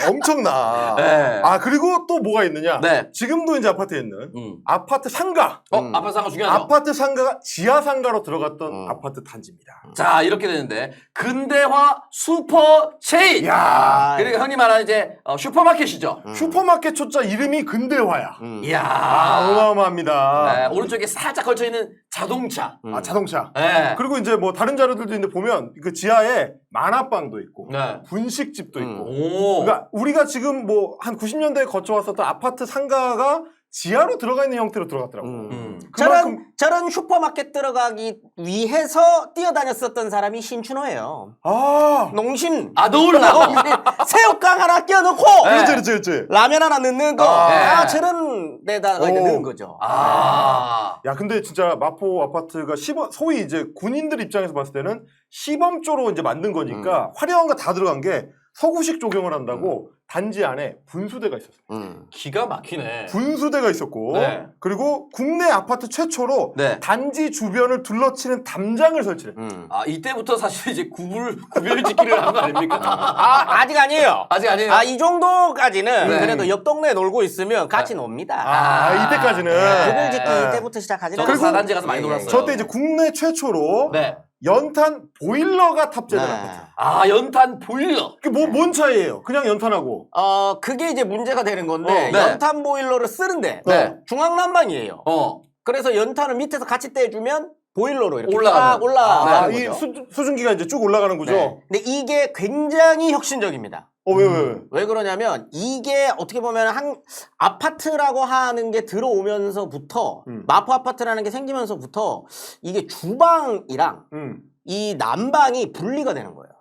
엄청나. 네. 그리고 또 뭐가 있느냐. 네. 지금도 이제 아파트에 있는 아파트 상가. 아파트 상가 중요하죠. 아파트 상가가 지하 상가로 들어갔던 아파트 단지입니다. 자, 이렇게 되는데 근대화 슈퍼 체인. 야. 그러니까 흔히 말하는 이제 슈퍼마켓이죠. 슈퍼마켓 초짜 이름이 근대화야. 이야. 어마어마합니다. 네, 오른쪽에 살짝 걸쳐 있는 자동차. 자동차. 네. 그리고 이제 뭐 다른 자료들도 있는데 보면 그 지하에 만화방도 있고 네. 분식집도 있고. 오. 그러니까 우리가 지금 뭐 한 90년대에 거쳐왔었던 아파트 상가가 지하로 들어가 있는 형태로 들어갔더라고. 저런 슈퍼마켓 들어가기 위해서 뛰어다녔었던 사람이 신춘호예요. 농심. 넣으려고. 새우깡 하나 끼워놓고. 그렇지. 라면 하나 넣는 거. 네. 저런 데다가 이제 넣은 거죠. 야, 근데 진짜 마포 아파트가 소위 이제 군인들 입장에서 봤을 때는 시범조로 이제 만든 거니까 화려한 거 다 들어간 게 서구식 조경을 한다고 단지 안에 분수대가 있었어요. 기가 막히네. 분수대가 있었고 네. 그리고 국내 아파트 최초로 네. 단지 주변을 둘러치는 담장을 설치했어요. 이때부터 사실 이제 구별짓기를 한 거 아닙니까? 아직 아니에요. 아직 아니에요. 이 정도까지는 네. 그래도 옆 동네에 놀고 있으면 같이 놉니다. 이때까지는. 구별짓기 이때부터 시작하지. 저도 사단지 가서 많이 놀았어요. 저때 이제 국내 최초로 네. 연탄 보일러가 탑재된 아파트. 연탄 보일러. 그게 뭔 차이예요? 그냥 연탄하고. 그게 이제 문제가 되는 건데 네. 연탄 보일러를 쓰는데 네. 중앙난방이에요. 그래서 연탄을 밑에서 같이 떼주면 보일러로 이렇게 쫙 올라가는 이 거죠. 수증기가 이제 쭉 올라가는 거죠. 네. 근데 이게 굉장히 혁신적입니다. 왜? 왜 그러냐면 이게 어떻게 보면 아파트라고 하는 게 들어오면서부터 마포 아파트라는 게 생기면서부터 이게 주방이랑 이 난방이 분리가 되는 거예요.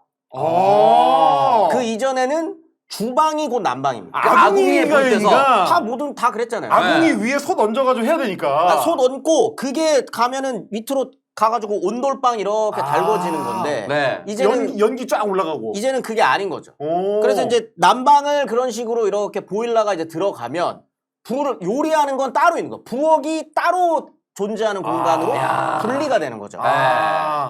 그 이전에는 주방이 곧 난방입니다. 아궁이가 다 모든 다 그랬잖아요. 아궁이 위에 솥 얹어가지고 해야 되니까. 솥 얹고 그게 가면은 밑으로 가가지고 온돌방 이렇게 달궈지는 건데 네. 이제는 연기 쫙 올라가고 이제는 그게 아닌 거죠. 그래서 이제 난방을 그런 식으로 이렇게 보일러가 이제 들어가면 불을 요리하는 건 따로 있는 거. 부엌이 따로 존재하는 공간으로 분리가 되는 거죠.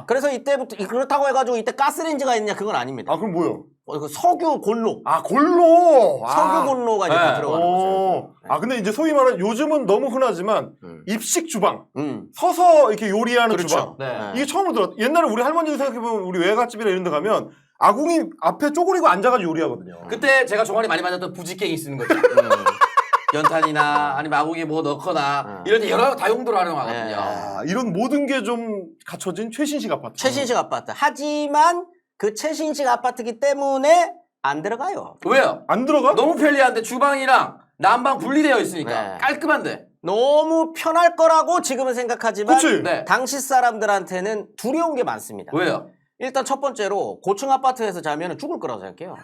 그래서 이때부터 그렇다고 해가지고 이때 가스레인지가 있냐 그건 아닙니다. 그럼 뭐요? 그 석유 골로. 골로. 석유 골로가 이제 다 들어가는 거죠. 근데 이제 소위 말하는 요즘은 너무 흔하지만 입식 주방. 서서 이렇게 요리하는 주방. 네. 이게 처음으로 들어. 옛날에 우리 할머니들 생각해보면 우리 외갓집이나 이런 데 가면 아궁이 앞에 쪼그리고 앉아가지고 요리하거든요. 그때 제가 종아리 많이 맞았던 부지깽이 쓰는 거죠. 연탄이나 아니면 아궁이에 뭐 넣거나 이럴 때 여러 다용도로 활용하거든요. 이런 모든 게 좀 갖춰진 최신식 아파트. 최신식 아파트. 하지만 그 최신식 아파트이기 때문에 안 들어가요. 왜요? 안 들어가? 너무 편리한데 주방이랑 난방 분리되어 있으니까 깔끔한데. 너무 편할 거라고 지금은 생각하지만 그치? 당시 사람들한테는 두려운 게 많습니다. 왜요? 일단 첫 번째로 고층 아파트에서 자면 죽을 거라고 생각해요.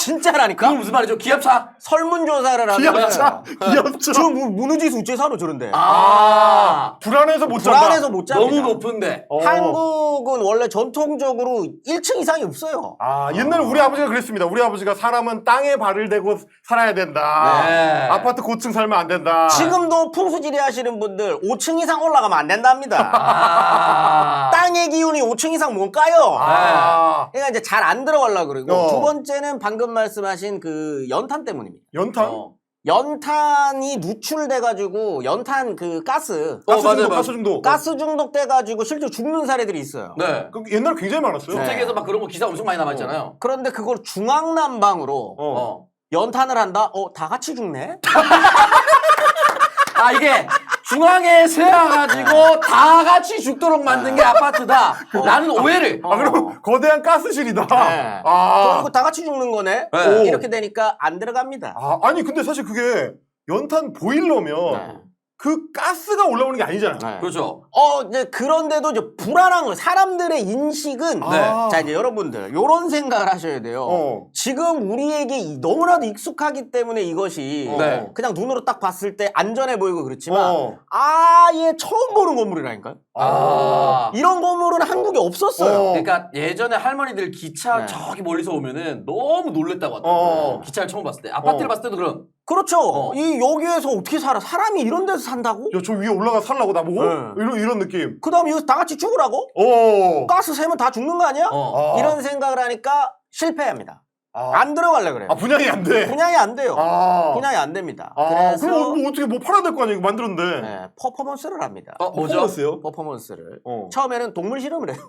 진짜라니까. 그건 무슨 말이죠? 기압차? 설문조사를 하면 기업차. 저 문우지수 어째 사노 저런데. 불안해서 못 잔다. 불안해서 못 잡니다. 너무 높은데. 한국은 원래 전통적으로 1층 이상이 없어요. 옛날에 우리 아버지가 그랬습니다. 우리 아버지가 사람은 땅에 발을 대고 살아야 된다. 네. 아파트 고층 살면 안 된다. 지금도 풍수지리 하시는 분들 5층 이상 올라가면 안 된답니다. 땅의 기운이 5층 이상 뭘까요? 그러니까 이제 잘 안 들어가려고 그러고 두 번째는 방금 말씀하신 그 연탄 때문입니다. 연탄? 연탄이 누출돼가지고 연탄 그 가스 가스 중독 돼가지고 실제로 죽는 사례들이 있어요. 네. 그 옛날에 굉장히 많았어요. 주택에서 막 그런 거 기사 엄청 많이 남았잖아요. 그런데 그걸 중앙난방으로 연탄을 한다? 다 같이 죽네? 이게 중앙에 세워가지고 다 같이 죽도록 만든 게 아파트다. 라는 오해를. 그럼 거대한 가스실이다. 네. 그리고 다 같이 죽는 거네? 네. 이렇게 되니까 안 들어갑니다. 아니 근데 사실 그게 연탄 보일러면 그 가스가 올라오는 게 아니잖아요. 네. 그렇죠. 이제 그런데도 이제 불안한 거 사람들의 인식은 자 이제 여러분들 요런 생각을 하셔야 돼요. 지금 우리에게 너무나도 익숙하기 때문에 이것이 그냥 눈으로 딱 봤을 때 안전해 보이고 그렇지만 아예 처음 보는 건물이라니까요. 이런 건물은 한국에 없었어요. 그러니까 예전에 할머니들 기차 저기 멀리서 오면은 너무 놀랬다고 하더라고요. 기차를 처음 봤을 때. 아파트를 봤을 때도 그럼. 그렇죠. 여기에서 어떻게 살아? 사람이 이런 데서 산다고? 야, 저 위에 올라가 살라고 나보고? 이런 느낌. 그 다음에 여기서 다 같이 죽으라고? 가스 세면 다 죽는 거 아니야? 이런 생각을 하니까 실패합니다. 안 들어가려고 그래요. 분양이 안 돼. 분양이 안 돼요. 분양이 안 됩니다. 그래서 그럼 어떻게 뭐 팔아야 될 거 아니에요? 만들었는데. 퍼포먼스를 합니다. 뭐죠? 퍼포먼스를. 처음에는 동물 실험을 해요.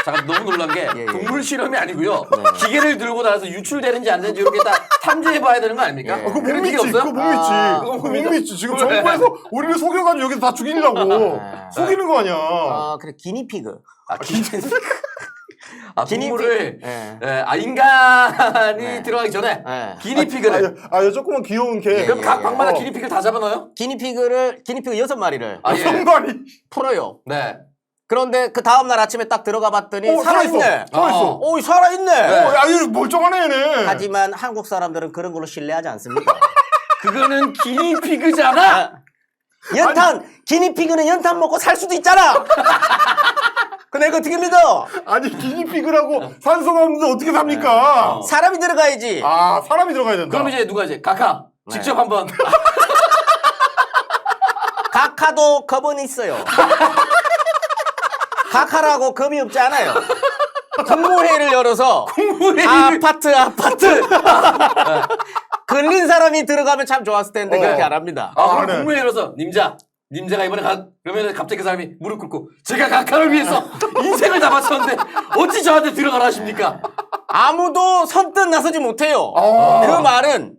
잠깐 너무 놀란 게 동물 실험이 아니고요. 기계를 들고 나와서 유출되는지 안 되는지 이렇게 딱 탐지해봐야 되는 거 아닙니까? 그거 못 믿지. 그거 못 믿지. 지금 정부에서 우리를 속여가지고 여기서 다 죽이려고 속이는 거 아니야. 그래 기니피그. 동물을 인간이 들어가기 전에 기니피그를 조그만 귀여운 개. 그럼 각 방마다 기니피그를 다 잡아넣어요? 기니피그 6마리를 6마리 풀어요. 네. 그런데 그 다음날 아침에 딱 들어가 봤더니 살아있네. 살아있어. 살아있네. 얘 멀쩡하네 얘네. 하지만 한국 사람들은 그런 걸로 신뢰하지 않습니다. 그거는 기니피그잖아. 기니피그는 연탄 먹고 살 수도 있잖아. 근데 이거 어떻게 믿어? 아니 기니피그라고 산소가 없는데 어떻게 삽니까? 사람이 들어가야지. 사람이 들어가야 된다. 그럼 이제 누가 각하 직접 한번. 각하도 겁은 있어요. 각하라고 겁이 없지 않아요. 국무회의를 열어서 아파트 걸린 사람이 들어가면 참 좋았을 텐데 그렇게 안 합니다. 그럼 국무회의 열어서 님자가 이번에 그러면 갑자기 그 사람이 무릎 꿇고 제가 각하를 위해서 인생을 다 바쳤는데 어찌 저한테 들어가라 하십니까? 아무도 선뜻 나서지 못해요. 그 말은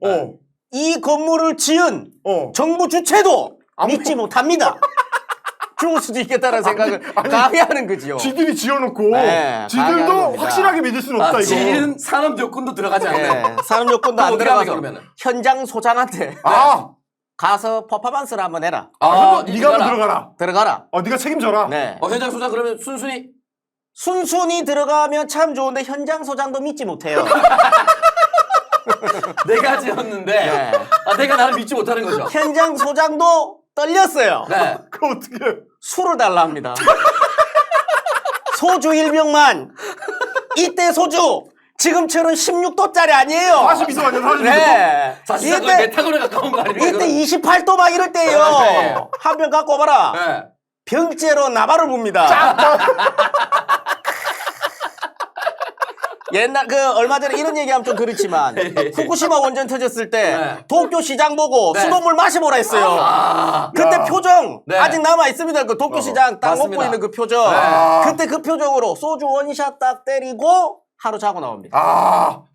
이 건물을 지은 정부 주체도 믿지 못합니다. 죽을 수도 있겠다는 생각을 가미하는 거지요. 지들이 지어놓고 가미하는 지들도 겁니다. 확실하게 믿을 수는 없다 이거. 지은 산업 요건도 들어가지 않네. 산업 요건도 안 들어가서 그러면은? 현장 소장한테 가서 퍼포먼스를 한번 해라. 네가 한번 들어가라. 네가 책임져라. 네. 현장 소장 그러면 순순히 들어가면 참 좋은데 현장 소장도 믿지 못해요. 내가 지었는데 내가 나를 믿지 못하는 거죠. 현장 소장도 떨렸어요. 네. 그거 어떻게? 술을 달라 합니다. 소주 1병만. 이때 소주 지금처럼 16도짜리 아니에요. 42도 아니야 42도. 네. 사실상 메타곤에 가까운 거 아닙니까? 이때 28도 막 이럴 때예요. 한 병 갖고 와봐라. 네. 병째로 나발을 봅니다. 옛날 얼마 전에 이런 얘기하면 좀 그렇지만 후쿠시마 원전 터졌을 때 도쿄 시장 보고 수돗물 마셔보라 했어요. 그때 표정 아직 남아 있습니다. 그 도쿄 시장 딱 먹고 있는 그 표정. 그때 그 표정으로 소주 원샷 딱 때리고 하루 자고 나옵니다.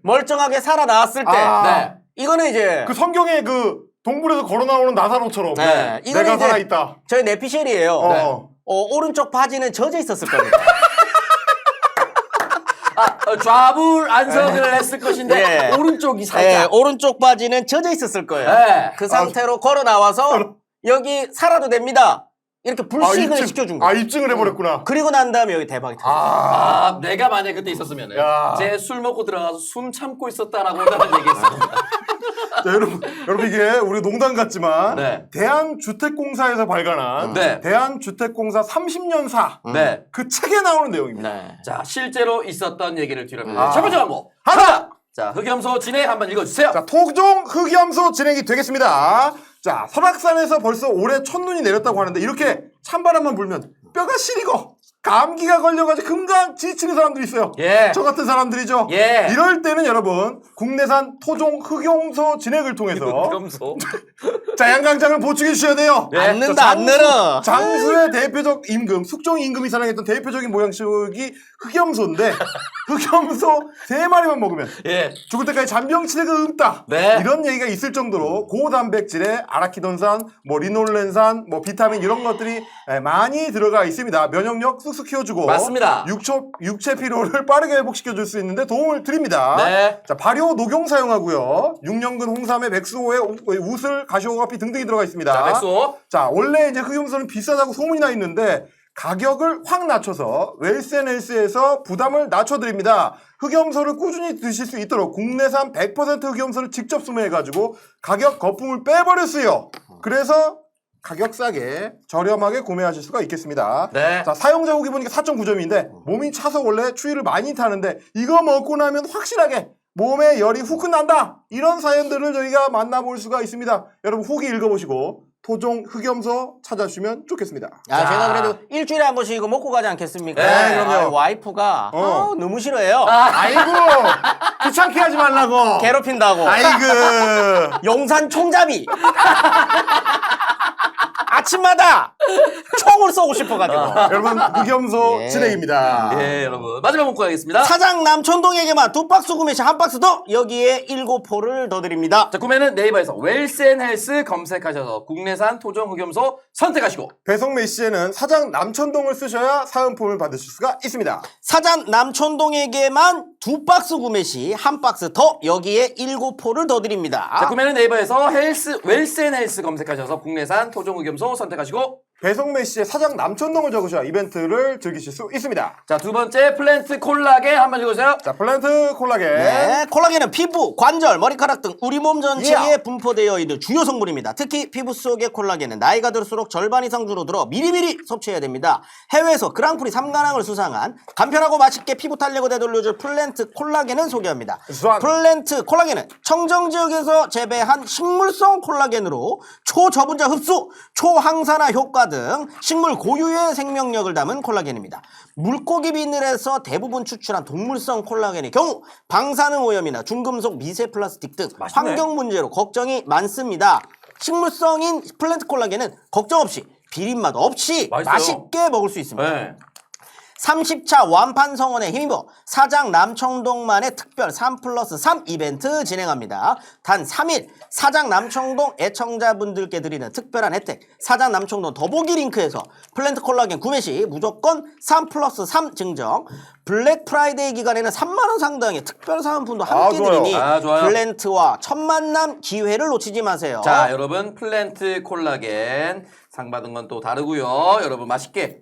멀쩡하게 살아나왔을 때 이거는 이제 그 성경에 그 동굴에서 걸어 나오는 나사로처럼 내가 살아있다. 저희 내피셜이에요. 오른쪽 바지는 젖어 있었을 겁니다. 좌불 안석을 했을 것인데 오른쪽이 살짝 오른쪽 바지는 젖어 있었을 거예요. 그 상태로 걸어 나와서 여기 살아도 됩니다. 이렇게 불식을 시켜준 거야. 입증을 해버렸구나. 그리고 난 다음에 여기 대박이 터졌어. 내가 만약에 그때 있었으면 제 술 먹고 들어가서 숨 참고 있었다라고 나는 얘기했습니다. 자, 여러분 이게 우리 농담 같지만 네. 대한주택공사에서 발간한 대한주택공사 30년사 그 책에 나오는 내용입니다. 네. 자, 실제로 있었던 얘기를 뒤로합니다. 첫 번째 광고 하나. 자, 흑염소 진행 한번 읽어주세요. 자, 토종 흑염소 진행이 되겠습니다. 자, 설악산에서 벌써 올해 첫눈이 내렸다고 하는데 이렇게 찬바람만 불면 뼈가 시리고 감기가 걸려가지고 금방 지치는 사람들이 있어요. 예. 저 같은 사람들이죠. 예. 이럴 때는 여러분 국내산 토종 흑염소 진액을 통해서 흑염소. 자, 양강장을 보충해 주셔야 돼요. 안 는다, 안 늘어. 장수의 대표적 임금, 숙종 임금이 사랑했던 대표적인 모양식이 흑염소인데 흑염소 3마리만 먹으면 죽을 때까지 잔병치레가 없다. 이런 얘기가 있을 정도로 고단백질에 아라키돈산, 뭐 리놀렌산, 뭐 비타민 이런 것들이 많이 들어가 있습니다. 면역력 쑥쑥 키워주고 맞습니다. 육체 피로를 빠르게 회복시켜줄 수 있는데 도움을 드립니다. 자, 발효 녹용 사용하고요. 6년근 홍삼에 백수호에 우슬, 가시오가피 등등이 들어가 있습니다. 자, 백수. 자, 원래 이제 흑염소는 비싸다고 소문이 나 있는데 가격을 확 낮춰서 웰스앤헬스에서 부담을 낮춰드립니다. 흑염소를 꾸준히 드실 수 있도록 국내산 100% 흑염소를 직접 수매해가지고 가격 거품을 빼버렸어요. 그래서 가격 싸게 저렴하게 구매하실 수가 있겠습니다. 자, 사용자 후기 보니까 4.9점인데 몸이 차서 원래 추위를 많이 타는데 이거 먹고 나면 확실하게 몸에 열이 후끈 난다. 이런 사연들을 저희가 만나볼 수가 있습니다. 여러분 후기 읽어보시고 토종 흑염소 찾아주시면 좋겠습니다. 제가 그래도 일주일에 한 번씩 이거 먹고 가지 않겠습니까? 네, 그럼요. 와이프가 너무 싫어해요. 아이고 귀찮게 하지 말라고. 괴롭힌다고. 아이고. 용산 총잡이. 아침마다 총을 쏘고 싶어가지고. 여러분 흑염소 진행입니다. 예, 여러분 마지막 문구 하겠습니다. 사장 남천동에게만 2박스 구매 시 1박스 더, 여기에 7포를 더 드립니다. 자, 구매는 네이버에서 웰스앤헬스 검색하셔서 국내산 토종 흑염소 선택하시고 배송 메시지에는 사장 남천동을 쓰셔야 사은품을 받으실 수가 있습니다. 사장 남천동에게만 2박스 구매 시 1박스 더, 여기에 7포를 더 드립니다. 자, 구매는 네이버에서 웰스앤헬스 검색하셔서 국내산 토종 흑염소 선택하시고 배송 메시지에 사장 남천동을 적으셔야 이벤트를 즐기실 수 있습니다. 자, 두 번째 플랜트 콜라겐 한번 읽어주세요. 자, 플랜트 콜라겐. 네, 콜라겐은 피부, 관절, 머리카락 등 우리 몸 전체에 분포되어 있는 주요 성분입니다. 특히 피부 속의 콜라겐은 나이가 들수록 절반 이상 줄어들어 미리미리 섭취해야 됩니다. 해외에서 그랑프리 3관왕을 수상한 간편하고 맛있게 피부 탄력을 되돌려줄 플랜트 콜라겐을 소개합니다. 플랜트 콜라겐은 청정지역에서 재배한 식물성 콜라겐으로 초저분자 흡수, 초항산화 효과 등 식물 고유의 생명력을 담은 콜라겐입니다. 물고기 비늘에서 대부분 추출한 동물성 콜라겐의 경우 방사능 오염이나 중금속 미세 플라스틱 등 환경 문제로 걱정이 많습니다. 식물성인 플랜트 콜라겐은 걱정 없이 비린맛 없이 맛있게 먹을 수 있습니다. 30차 완판 성원에 힘입어 사장 남청동만의 특별 3+3 이벤트 진행합니다. 단 3일 사장 남청동 애청자분들께 드리는 특별한 혜택, 사장 남청동 더보기 링크에서 플랜트 콜라겐 구매 시 무조건 3+3 증정, 블랙 프라이데이 기간에는 3만원 상당의 특별 사은품도 함께 드리니 플랜트와 첫 만남 기회를 놓치지 마세요. 자, 여러분 플랜트 콜라겐 상 받은 건 또 다르고요. 여러분 맛있게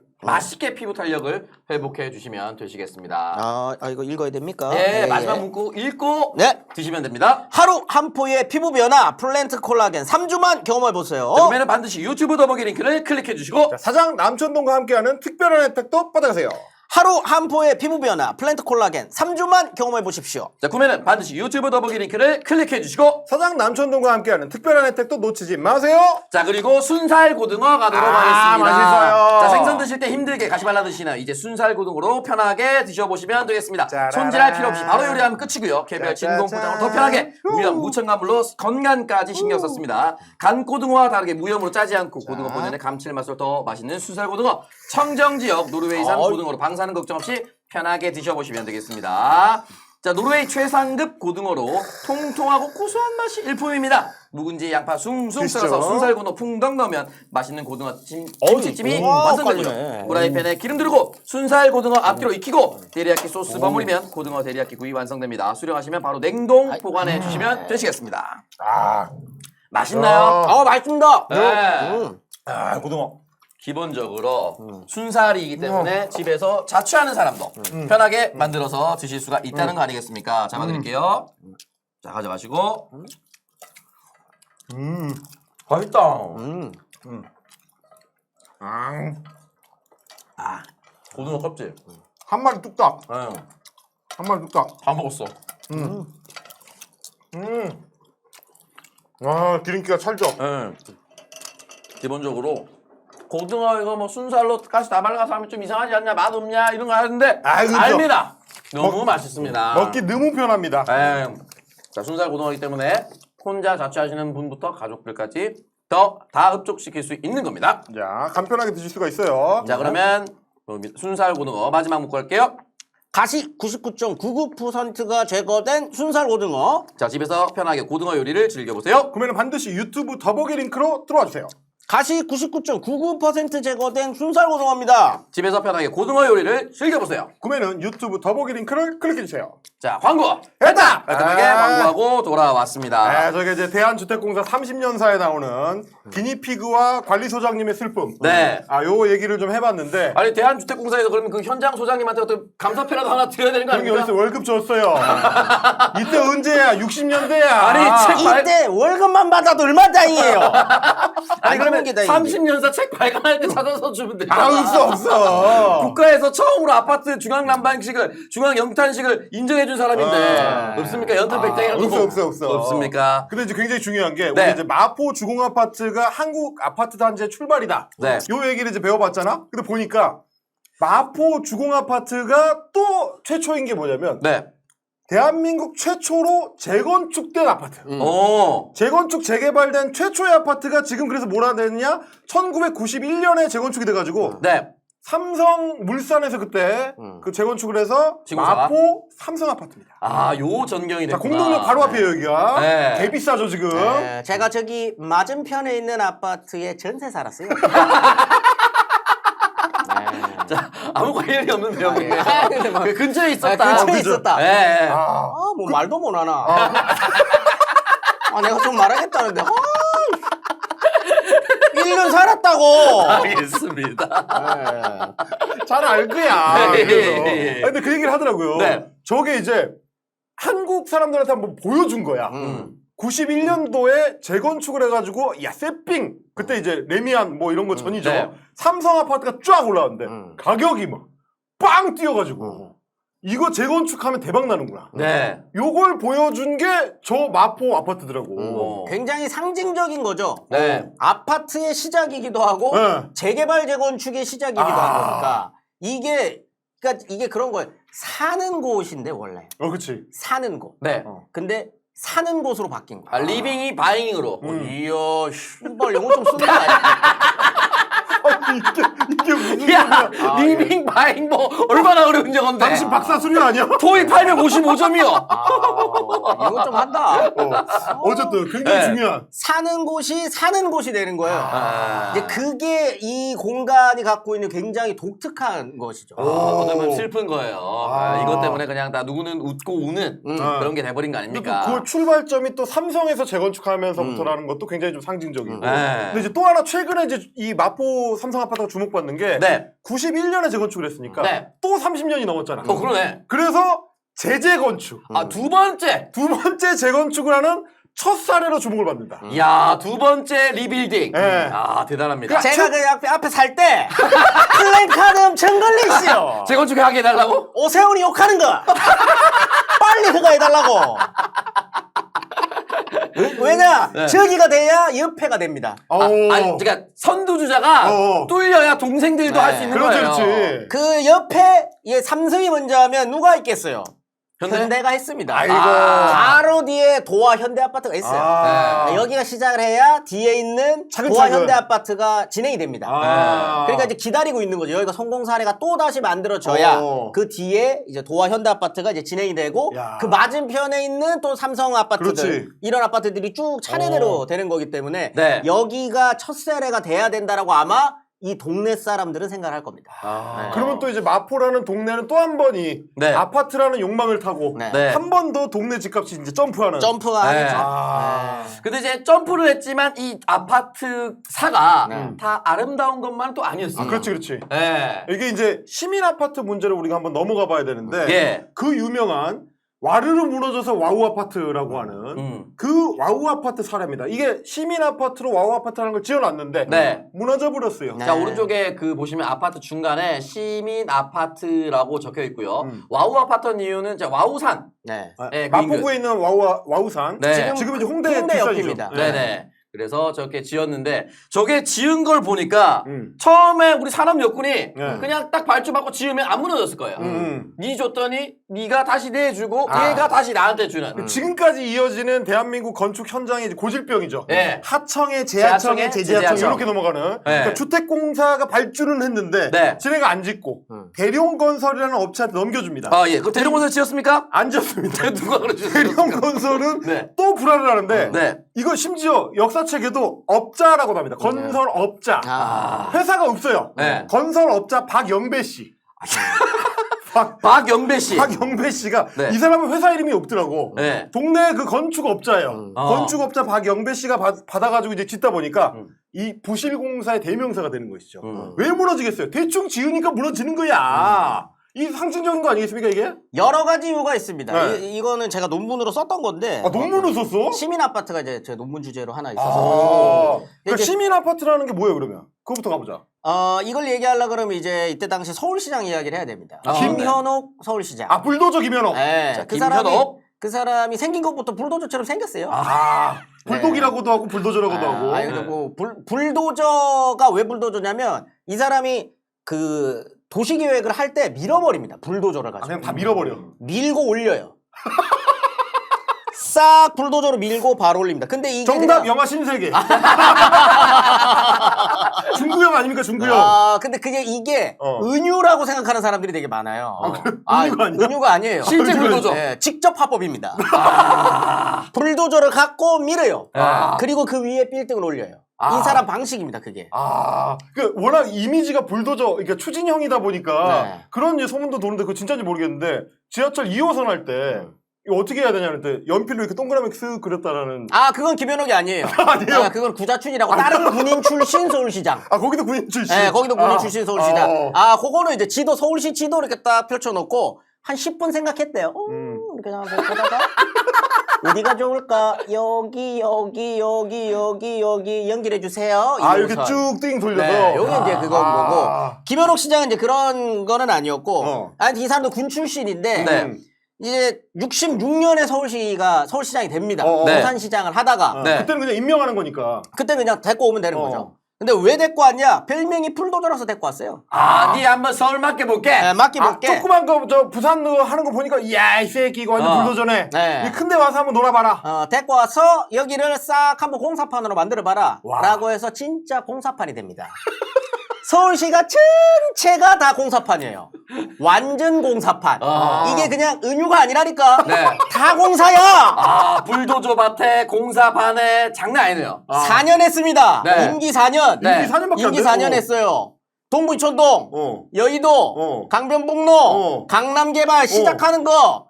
피부 탄력을 회복해 주시면 되시겠습니다. 이거 읽어야 됩니까? 네, 마지막 문구 읽고 드시면 됩니다. 하루 한 포의 피부 변화 플랜트 콜라겐 3주만 경험해 보세요. 그러면 반드시 유튜브 더보기 링크를 클릭해 주시고 사장 남천동과 함께하는 특별한 혜택도 받아가세요. 하루 한 포의 피부 변화 플랜트 콜라겐 3주만 경험해 보십시오. 자, 구매는 반드시 유튜브 더보기 링크를 클릭해 주시고 사장 남천동과 함께하는 특별한 혜택도 놓치지 마세요. 자, 그리고 순살 고등어 가도록 하겠습니다. 맛있어요. 자, 생선 드실 때 힘들게 가시발라 드시는 이제 순살 고등어로 편하게 드셔보시면 되겠습니다. 손질할 필요 없이 바로 요리하면 끝이고요. 개별 진공 포장으로 더 편하게 무첨가물로 건강까지 신경 썼습니다. 간 고등어와 다르게 무염으로 짜지 않고 고등어 본연의 감칠맛으로 더 맛있는 순살 고등어, 청정지역 노르웨이산 고등어로 방사능 걱정 없이 편하게 드셔보시면 되겠습니다. 자, 노르웨이 최상급 고등어로 통통하고 고소한 맛이 일품입니다. 묵은지 양파 숭숭 썰어서 순살고등어 풍덩 넣으면 맛있는 고등어 김치찜이 완성되죠. 프라이팬에 기름 두르고 순살 고등어 앞뒤로 익히고 데리야끼 소스 버무리면 고등어 데리야끼 구이 완성됩니다. 수령하시면 바로 냉동 보관해 주시면 되시겠습니다. 맛있나요? 맛있습니다. 네. 고등어. 기본적으로 순살이기 때문에 집에서 자취하는 사람도 편하게 만들어서 드실 수가 있다는 거 아니겠습니까? 잡아드릴게요. 자, 가져가시고. 맛있다. 고등어 껍질. 한 마리 뚝딱. 네. 한 마리 뚝딱. 다 먹었어. 와, 기름기가 찰져. 네. 기본적으로 고등어 이거 뭐 순살로 가시 다 말라서 하면 좀 이상하지 않냐, 맛 없냐 이런 거 하는데 그죠. 압니다. 너무 맛있습니다. 먹기 너무 편합니다. 네. 자, 순살 고등어이기 때문에 혼자 자취하시는 분부터 가족들까지 다 흡족시킬 수 있는 겁니다. 자, 간편하게 드실 수가 있어요. 자, 그러면 순살 고등어 마지막 묶고 할게요. 가시 99.99%가 제거된 순살 고등어. 자, 집에서 편하게 고등어 요리를 즐겨보세요. 그러면 반드시 유튜브 더보기 링크로 들어와 주세요. 가시 99.99% 제거된 순살 고등어입니다. 집에서 편하게 고등어 요리를 즐겨보세요. 그러면 유튜브 더보기 링크를 클릭해 주세요. 자, 광고! 했다! 깔끔하게 광고하고 돌아왔습니다. 저게 이제 대한주택공사 30년사에 나오는 기니피그와 관리소장님의 슬픔. 네. 요 얘기를 좀 해봤는데. 아니, 대한주택공사에서 그러면 그 현장 소장님한테 어떤 감사패라도 하나 드려야 되는 거 그런 게 아닙니까? 어디서 월급 줬어요. 이때 언제야? 60년대야. 아니, 책 발- 이때 월급만 받아도 얼마다잉이에요. 아니, 그러면 게 다행이지. 30년사 책 발간할 때 찾아서 주면 되잖아. 없어. 국가에서 처음으로 아파트 중앙난방식을, 중앙영탄식을 인정해준 사람인데 없습니까? 연탄백장이라도 없어. 없습니까? 근데 이제 굉장히 중요한 게 네. 우리 이제 마포 주공아파트가 한국 아파트 단지의 출발이다. 네. 요 얘기를 이제 배워봤잖아. 근데 보니까 마포 주공아파트가 또 최초인 게 뭐냐면 네. 대한민국 최초로 재건축된 아파트. 오. 재건축 재개발된 최초의 아파트가 지금 그래서 뭐라 되느냐? 1991년에 재건축이 돼가지고 네. 삼성물산에서 그때 그 재건축을 해서 지구사가? 마포 삼성 아파트입니다. 아, 요 전경이 자, 됐구나. 공동역 바로 앞이에요 여기가. 네. 개 비싸죠 지금. 제가 저기 맞은편에 있는 아파트에 전세 살았어요. 자, 아무 관련이 없는 내용이에요. 뭐. 그 근처에 있었다. 근처에 그죠? 있었다. 네. 뭐 말도 못 하나. 내가 좀 말하겠다는데. 1년 살았다고. 알겠습니다. 잘 알 거야. 네. 그래서. 근데 그 얘기를 하더라고요. 네. 저게 이제 한국 사람들한테 한번 보여준 거야. 91년도에 재건축을 해가지고 야 세핑 그때 이제 레미안 뭐 이런 거 전이죠. 네. 삼성 아파트가 쫙 올라왔는데 가격이 막 빵 뛰어가지고 이거 재건축하면 대박 나는구나. 네. 요걸 보여준 게 저 마포 아파트더라고. 굉장히 상징적인 거죠. 네. 아파트의 시작이기도 하고 네. 재개발 재건축의 시작이기도 한 거니까 그러니까 이게 그런 거예요. 사는 곳인데 원래 그치. 사는 곳. 네. 근데 사는 곳으로 바뀐 거야. 리빙이 바잉으로. 이야, 씨발 영어 좀 쓰는 거 아니야? 이게 무슨 야, 소리야. 리빙 바잉 뭐 얼마나 어려운 영어인데. 당신 박사 수련 아니야? 토익 855점이요. 영어 좀 한다. 어쨌든 굉장히 네. 중요한. 사는 곳이 사는 곳이 되는 거예요. 아. 이제 그게 이 공간이 갖고 있는 굉장히 독특한 것이죠. 어떻게 보면 슬픈 거예요. 이것 때문에 그냥 다 누구는 웃고 우는 그런 게 돼버린 거 아닙니까? 그 출발점이 또 삼성에서 재건축하면서부터라는 것도 굉장히 좀 상징적이고. 네. 근데 이제 또 하나 최근에 이제 이 마포 삼성 아파트가 주목받는 게 네. 91년에 재건축을 했으니까 네. 또 30년이 넘었잖아. 그러네. 그래서 재재건축. 두 번째. 두 번째 재건축을 하는 첫 사례로 주목을 받는다. 야, 두 번째 리빌딩. 네. 아, 대단합니다. 제가 그 앞에 살 때 플랜카드 엄청 걸리시오. 재건축 하게 해달라고? 오세훈이 욕하는 거 빨리 그거 해달라고. 왜냐 네. 저기가 돼야 옆에가 됩니다. 아니, 그러니까 선두주자가 뚫려야 동생들도 네. 할 수 있는 그렇지, 거예요. 그렇지. 그 옆에 삼성이 먼저 하면 누가 있겠어요? 현대? 현대가 했습니다. 아이고. 바로 뒤에 도화 현대 아파트가 있어요. 네. 여기가 시작을 해야 뒤에 있는 차근차근. 도화 현대 아파트가 진행이 됩니다. 아. 그러니까 이제 기다리고 있는 거죠. 여기가 성공 사례가 또 다시 만들어져야 그 뒤에 이제 도화 현대 아파트가 이제 진행이 되고 야. 그 맞은편에 있는 또 삼성 아파트들 그렇지. 이런 아파트들이 쭉 차례대로 되는 거기 때문에 네. 여기가 첫 사례가 돼야 된다라고 아마 이 동네 사람들은 생각할 겁니다. 그러면 또 이제 마포라는 동네는 또 한 번이 네. 아파트라는 욕망을 타고 네. 한 번 더 동네 집값이 이제 점프하는. 점프하죠. 근데 이제 점프를 했지만 이 아파트 사가 네. 다 아름다운 것만 또 아니었어요. 그렇지, 그렇지. 네. 이게 이제 시민 아파트 문제를 우리가 한번 넘어가 봐야 되는데 예. 그 유명한 와르르 무너져서 와우 아파트라고 하는 그 와우 아파트 사례입니다. 이게 시민 아파트로 와우 아파트라는 걸 지어놨는데 네. 무너져 버렸어요. 네. 자, 오른쪽에 그 보시면 아파트 중간에 시민 아파트라고 적혀 있고요. 와우 아파트는 이유는 이제 와우산. 네. 네, 그 마포구에 있는 와우산. 네. 지금 이제 홍대 홍대 뒷산이죠. 옆입니다. 네네. 그래서 저렇게 지었는데 저게 지은 걸 보니까 음. 처음에 우리 산업 여군이 네. 그냥 딱 발주 받고 지으면 안 무너졌을 거예요. 니 줬더니 니가 다시 내주고 얘가 다시 나한테 주는. 지금까지 이어지는 대한민국 건축 현장의 이제 고질병이죠. 네. 하청에 제하청에, 재하청에 제재하청 제재하청. 이렇게 넘어가는. 그러니까 주택공사가 발주는 했는데 네. 지네가 안 짓고 대룡건설이라는 업체한테 넘겨줍니다. 아, 예. 그 대룡건설 지었습니까? 안 짓습니다. 누가 그러죠? 대룡건설은 네. 또 불안을 하는데 네. 이거 심지어 역사책에도 업자라고 합니다. 건설업자. 회사가 없어요. 네. 건설업자 박영배 씨. 박영배 씨. 박영배 씨가 네. 이 사람은 회사 이름이 없더라고. 네. 동네 그 건축업자예요. 건축업자 박영배 씨가 받아가지고 이제 짓다 보니까 이 부실공사의 대명사가 되는 것이죠. 왜 무너지겠어요? 대충 지으니까 무너지는 거야. 이 상징적인 거 아니겠습니까 이게? 여러 가지 이유가 있습니다. 네. 이거는 제가 논문으로 썼던 건데. 아 논문을 썼어? 시민 아파트가 이제 제 논문 주제로 하나 있어서. 그러니까 이제- 시민 아파트라는 게 뭐예요 그러면? 그거부터 가보자. 이걸 얘기하려 그러면 이제 이때 당시 서울시장 이야기를 해야 됩니다. 아, 김현옥 서울시장. 아 불도저 김현옥. 네, 자, 그 사람이 생긴 것부터 불도저처럼 생겼어요. 불독이라고도 하고 불도저라고도 하고. 그리고 불도저가 왜 불도저냐면 이 사람이 그 도시계획을 할 때 밀어버립니다. 불도저를 가지고. 그냥 다 밀어버려. 밀고 올려요. 싹 불도저로 밀고 바로 올립니다. 근데 이게 정답 그냥- 영화 신세계. 중구형 아닙니까 중구형? 근데 이게 어. 은유라고 생각하는 사람들이 되게 많아요. 은유가 아니야? 은유가 아니에요. 실제 불도저. 네, 직접 합법입니다. 불도저를 갖고 밀어요. 그리고 그 위에 빌딩을 올려요. 이 사람 방식입니다, 그게. 그 워낙 이미지가 불도저, 그러니까 추진형이다 보니까 네. 그런 이제 소문도 도는데 그거 진짜인지 모르겠는데 지하철 2호선 할 때 이거 어떻게 해야 되냐 그랬더니 연필로 이렇게 동그라미 쓱 그렸다라는. 그건 김현옥이 아니에요. 아니에요? 그건 구자춘이라고 다른 군인 출신 서울시장. 거기도 군인 출신. 네, 거기도 군인 출신 서울시장. 그거는 이제 지도, 서울시 지도 이렇게 딱 펼쳐놓고 한 10분 생각했대요. 이렇게 보다가 어디가 좋을까? 여기 연결해 주세요. 이렇게 쭉 띵 돌려서. 네, 여기 이제 그건 거고. 김현옥 시장은 이제 그런 거는 아니었고. 이 사람도 군 출신인데. 네. 이제 66년에 서울시장이 됩니다. 네. 부산시장을 하다가. 네. 그때는 그냥 임명하는 거니까. 그때 그냥 데리고 오면 되는 거죠. 근데 왜 데리고 왔냐? 별명이 불도저라서 데리고 왔어요. 니 한번 서울 맡겨볼게. 네, 맡겨볼게. 조그만 거 부산 하는 거 보니까 이야 이 새끼 이거 완전 불도저네. 네. 이 큰데 와서 한번 놀아봐라. 데리고 와서 여기를 싹 한번 공사판으로 만들어봐라. 라고 해서 진짜 공사판이 됩니다. 서울시가 전체가 다 공사판이에요. 완전 공사판. 이게 그냥 은유가 아니라니까. 네. 다 공사야. 불도저 밭에 공사판에 장난 아니네요. 4년 했습니다. 네. 임기 4년. 네. 임기 4년밖에 안 임기 되고. 4년 했어요. 동부이촌동, 여의도, 강변북로, 강남개발 시작하는 거.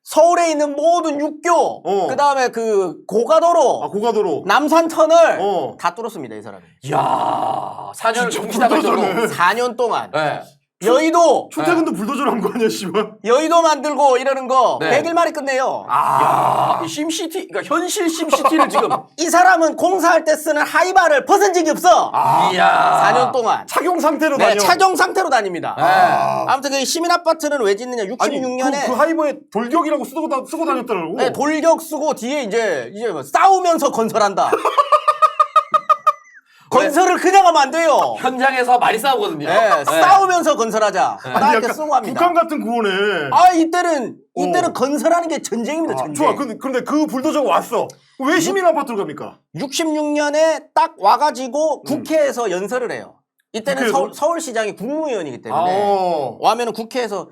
서울에 있는 모든 육교, 그 다음에 그 고가도로, 고가도로. 남산 터널 다 뚫었습니다, 이 사람이. 이야, 4년을 정신하고 있었고. 4년 동안. 네. 여의도, 초태근도 불도저를 한 거 아니야, 씨발. 여의도 만들고 이러는 거 네. 100일 만에 끝내요. 이 심시티, 그러니까 현실 심시티를 지금. 이 사람은 공사할 때 쓰는 하이바를 벗은 적이 없어. 이야. 4년 동안. 착용 상태로 네, 다녀. 착용 상태로 다닙니다. 네. 아무튼 그 시민 아파트는 왜 짓느냐? 66년에 그 하이버에 돌격이라고 쓰고 다녔더라고. 네, 돌격 쓰고 뒤에 이제 뭐 싸우면서 건설한다. 건설을 그냥 하면 안 돼요. 현장에서 많이 싸우거든요. 네, 싸우면서 건설하자. 딱 이렇게 쓰고 합니다. 북한 같은 구호네. 이때는 건설하는 게 전쟁입니다, 전쟁. 좋아. 근데 그 불도저가 왔어. 왜 시민 아파트로 갑니까? 66년에 딱 와가지고 국회에서 연설을 해요. 이때는 국회에서? 서울시장이 국무위원이기 때문에 와면은 국회에서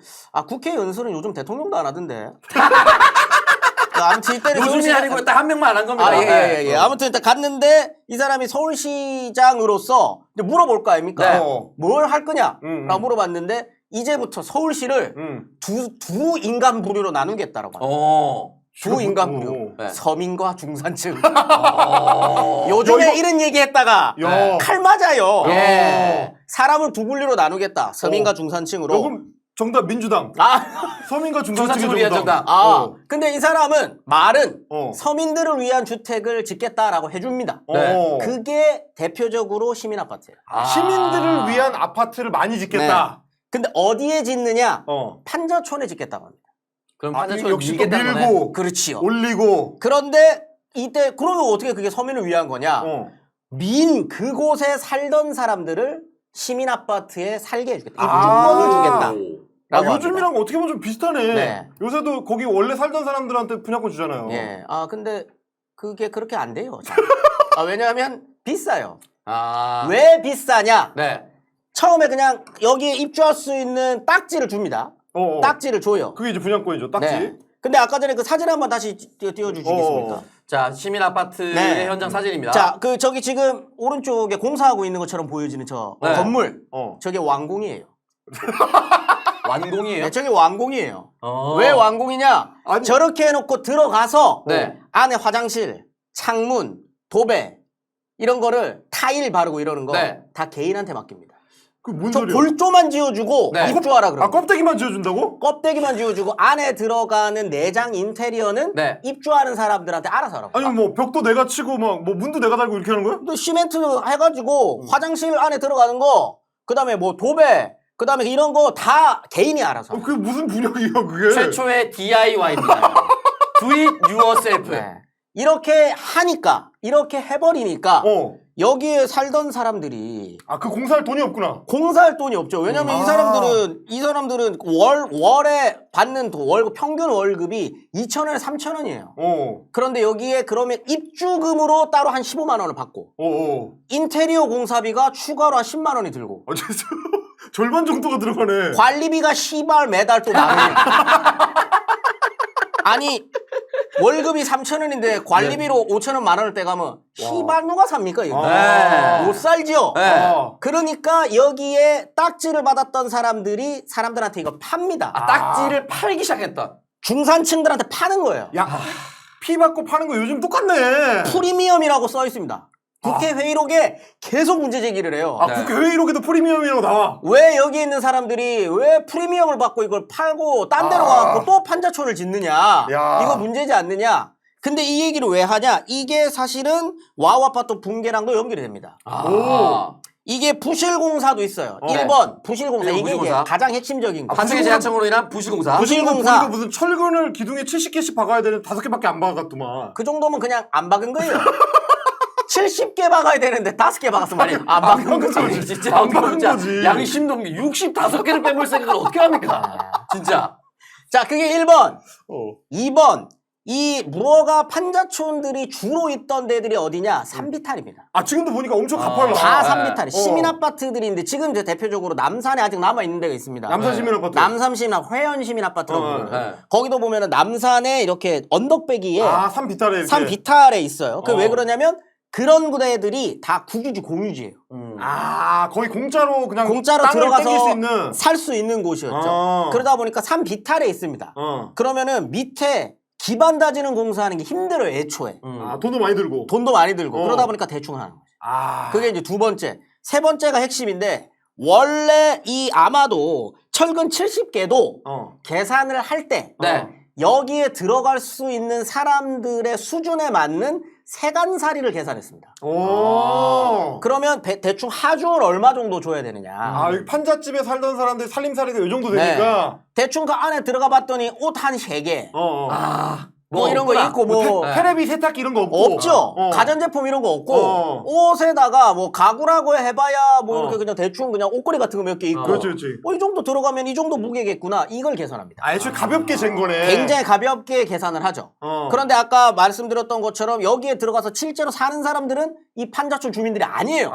국회 연설은 요즘 대통령도 안 하던데. 아무튼 이때는 요즘이 아니고 딱 한 명만 안 한 겁니다. 예. 아무튼 일단 갔는데 이 사람이 서울시장으로서 이제 물어볼 거 아닙니까? 뭘 할 거냐라고 물어봤는데 이제부터 서울시를 두 인간 부류로 나누겠다라고 합니다. 두 인간 부류. 서민과 중산층. 요즘에 이런 얘기했다가 칼 맞아요. 사람을 두 분류로 나누겠다. 서민과 중산층으로. 그럼 정답 민주당. 서민과 중산층을 위한 정당. 근데 이 사람은 말은 서민들을 위한 주택을 짓겠다라고 해줍니다. 그게 대표적으로 시민 아파트예요. 시민들을 위한 아파트를 많이 짓겠다. 근데 어디에 짓느냐? 판자촌에 짓겠다고 합니다. 그럼 판자촌 역시 또 밀고, 그렇지요. 올리고. 그런데 이때 그러면 어떻게 그게 서민을 위한 거냐? 민 그곳에 살던 사람들을 시민 아파트에 살게 해주겠다. 입주권을 주겠다. 요즘이랑 어떻게 보면 좀 비슷하네. 요새도 거기 원래 살던 사람들한테 분양권 주잖아요. 근데 그게 그렇게 안 돼요. 왜냐하면 비싸요. 아. 왜 비싸냐? 네. 처음에 그냥 여기에 입주할 수 있는 딱지를 줍니다. 딱지를 줘요. 그게 이제 분양권이죠, 딱지. 네. 근데 아까 전에 그 사진 한번 다시 띄워주시겠습니까? 자, 시민 아파트의 네. 현장 사진입니다. 자, 그 저기 지금 오른쪽에 공사하고 있는 것처럼 보여지는 저 네. 건물, 저게 완공이에요. 완공이에요? 네, 저게 완공이에요. 어. 왜 완공이냐? 아니. 저렇게 해놓고 들어가서 네. 안에 화장실, 창문, 도배 이런 거를 타일 바르고 이러는 거 다 네. 개인한테 맡깁니다. 그 뭔 저 소리야? 골조만 지어주고 네. 입주하라 그래요. 껍데기만 지어준다고? 껍데기만 지어주고 안에 들어가는 내장 인테리어는 네. 입주하는 사람들한테 알아서 하라고. 아니 뭐 벽도 내가 치고 막 뭐 문도 내가 달고 이렇게 하는 거야? 또 시멘트 해가지고 화장실 안에 들어가는 거, 그 다음에 뭐 도배, 그 다음에 이런 거 다 개인이 알아서. 그게 무슨 분야이야 그게? 최초의 DIY입니다. Do it yourself. 네. 이렇게 하니까, 이렇게 해버리니까 여기에 살던 사람들이 그 공사할 돈이 없구나. 공사할 돈이 없죠. 왜냐면 이 사람들은 월에 받는 월급, 평균 월급이 2,000원에 3,000원이에요. 그런데 여기에 그러면 입주금으로 따로 한 15만 원을 받고 인테리어 공사비가 추가로 한 10만 원이 들고 절반 정도가 들어가네. 관리비가 시발 매달 또 나가요. 아니 월급이 3,000원인데 관리비로 5,000원 만 원을 떼가면 시발 누가 삽니까 이거? 못 살지요. 그러니까 여기에 딱지를 받았던 사람들이 사람들한테 이거 팝니다. 딱지를 팔기 시작했다. 중산층들한테 파는 거예요. 야, 피 받고 파는 거 요즘 똑같네. 프리미엄이라고 써 있습니다. 국회 회의록에 계속 문제 제기를 해요. 국회 회의록에도 프리미엄이라고 나와. 왜 여기 있는 사람들이 왜 프리미엄을 받고 이걸 팔고 딴 데로 가갖고 또 판자촌을 짓느냐. 이거 문제지 않느냐. 근데 이 얘기를 왜 하냐. 이게 사실은 와우 아파트 붕괴랑도 연결이 됩니다. 이게 부실공사도 있어요. 1번 부실공사. 이게 부실공사. 가장 핵심적인 거. 한세계 제하청으로 인한 부실공사. 부실공사. 보니까 무슨 철근을 기둥에 70개씩 박아야 되는데 5개밖에 안 박았더만. 그 정도면 그냥 안 박은 거예요. 70개 박아야 되는데 5개 박았으면 말이야. 안 박은 거지. 진짜 안 박은 거지. 양심동기 65개를 빼볼 생각을 어떻게 합니까? 진짜. 자, 그게 1번. 2번. 이 무허가 판자촌들이 주로 있던 데들이 어디냐? 삼비탈입니다. 지금도 보니까 엄청 가팔라. 다 삼비탈이. 시민 아파트들인데 지금 이제 대표적으로 남산에 아직 남아있는 데가 있습니다. 남산 시민 아파트. 남산 시민 아파트, 회원 시민 아파트라고 부르는. 거기도 보면은 남산에 이렇게 언덕배기에 산 비탈에 이렇게. 산 비탈에 있어요. 그 왜 그러냐면 그런 부대들이 다 국유지 공유지예요. 거의 공짜로 그냥 공짜로 땅을 들어가서 땡길 수 있는. 살 수 있는 곳이었죠. 그러다 보니까 산 비탈에 있습니다. 그러면은 밑에 기반 다지는 공사하는 게 힘들어요, 애초에. 돈도 많이 들고. 돈도 많이 들고. 그러다 보니까 대충 하는 거죠. 그게 이제 두 번째. 세 번째가 핵심인데 원래 이 아마도 철근 70개도 계산을 할 때 여기에 들어갈 수 있는 사람들의 수준에 맞는 세간살이를 계산했습니다. 그러면 대충 하중을 얼마 정도 줘야 되느냐. 여기 판잣집에 살던 사람들 살림살이가 이 정도 되니까. 대충 그 안에 들어가 봤더니 옷 한 3개. 뭐 이런 거 있고 뭐 테레비 세탁기 이런 거 없고. 없죠. 가전제품 이런 거 없고 옷에다가 뭐 가구라고 해봐야 뭐 이렇게 그냥 대충 그냥 옷걸이 같은 거 몇 개 있고. 그렇지. 이 정도 들어가면 이 정도 무게겠구나. 이걸 계산합니다. 애초에 가볍게 잰 거네. 굉장히 가볍게 계산을 하죠. 그런데 아까 말씀드렸던 것처럼 여기에 들어가서 실제로 사는 사람들은 이 판자촌 주민들이 아니에요.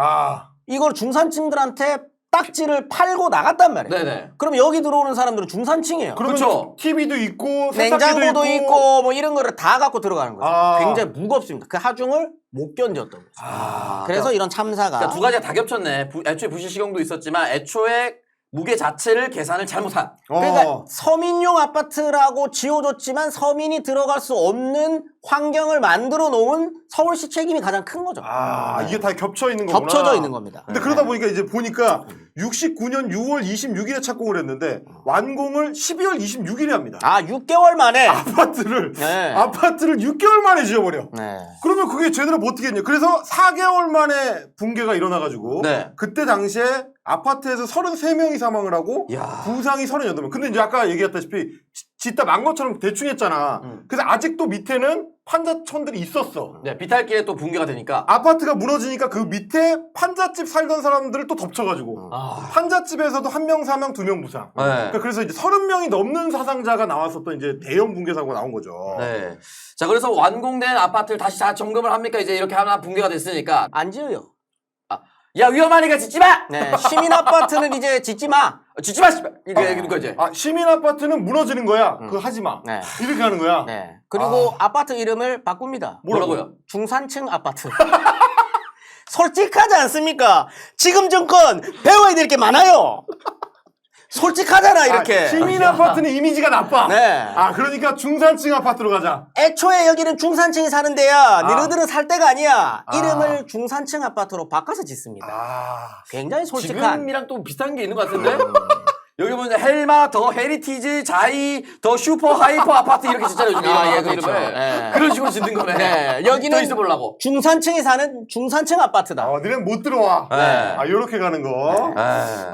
이걸 중산층들한테 딱지를 팔고 나갔단 말이에요. 네네. 그럼 여기 들어오는 사람들은 중산층이에요. 그렇죠. TV도 있고 냉장고도 있고 뭐 이런 거를 다 갖고 들어가는 거죠. 굉장히 무겁습니다. 그 하중을 못 견뎠던 거죠. 그래서 그러니까, 이런 참사가 그러니까 두 가지가 다 겹쳤네. 애초에 부실시경도 있었지만 애초에 무게 자체를 계산을 잘못한. 그러니까 서민용 아파트라고 지어줬지만 서민이 들어갈 수 없는 환경을 만들어 놓은 서울시 책임이 가장 큰 거죠. 이게 다 겹쳐 있는 거구나. 겹쳐져 있는 겁니다. 근데 그러다 보니까 이제 보니까 69년 6월 26일에 착공을 했는데 완공을 12월 26일에 합니다. 6개월 만에 아파트를 6개월 만에 지어버려. 그러면 그게 제대로 못 뛰겠냐. 그래서 4개월 만에 붕괴가 일어나가지고 그때 당시에 아파트에서 33명이 사망을 하고 부상이 38명. 근데 이제 아까 얘기했다시피 짓다 만 것처럼 대충 했잖아. 그래서 아직도 밑에는 판자촌들이 있었어. 네, 비탈길에 또 붕괴가 되니까. 아파트가 무너지니까 그 밑에 판잣집 살던 사람들을 또 덮쳐가지고 판잣집에서도 1명 사망 2명 부상. 그러니까 그래서 이제 30명이 넘는 사상자가 나왔었던 이제 대형 붕괴 사고가 나온 거죠. 네. 자, 그래서 완공된 아파트를 다시 다 점검을 합니까? 이제 이렇게 하나 붕괴가 됐으니까. 안 지어요. 야, 위험하니까 짓지 마! 네, 시민 아파트는 이제 짓지 마. 짓지 마, 씨발! 이게 거지. 시민 아파트는 무너지는 거야. 그거 하지 마. 이렇게 하는 거야. 그리고 아파트 이름을 바꿉니다. 뭐라고요? 중산층 아파트. 솔직하지 않습니까? 지금 정권 배워야 될 게 많아요. 솔직하잖아, 이렇게. 시민 아파트는 이미지가 나빠. 그러니까 중산층 아파트로 가자. 애초에 여기는 중산층이 사는 데야. 너희들은 살 데가 아니야. 이름을 중산층 아파트로 바꿔서 짓습니다. 굉장히 솔직한. 지금이랑 또 비슷한 게 있는 것 같은데? 여기 보면 헬마, 더 헤리티지, 자이, 더 슈퍼 하이퍼 아파트 이렇게 짓잖아요. 요즘 그렇죠. 그런 식으로 짓는 거네. 여기는 더 있어 보려고. 중산층이 사는 중산층 아파트다. 너네는 못 들어와. 요렇게 가는 거.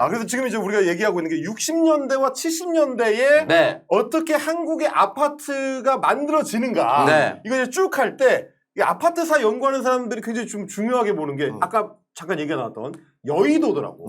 그래서 지금 이제 우리가 얘기하고 있는 게 60년대와 70년대에 어떻게 한국의 아파트가 만들어지는가. 이거 이제 쭉 할 때 이 아파트사 연구하는 사람들이 굉장히 좀 중요하게 보는 게 아까 잠깐 얘기가 나왔던 여의도더라고.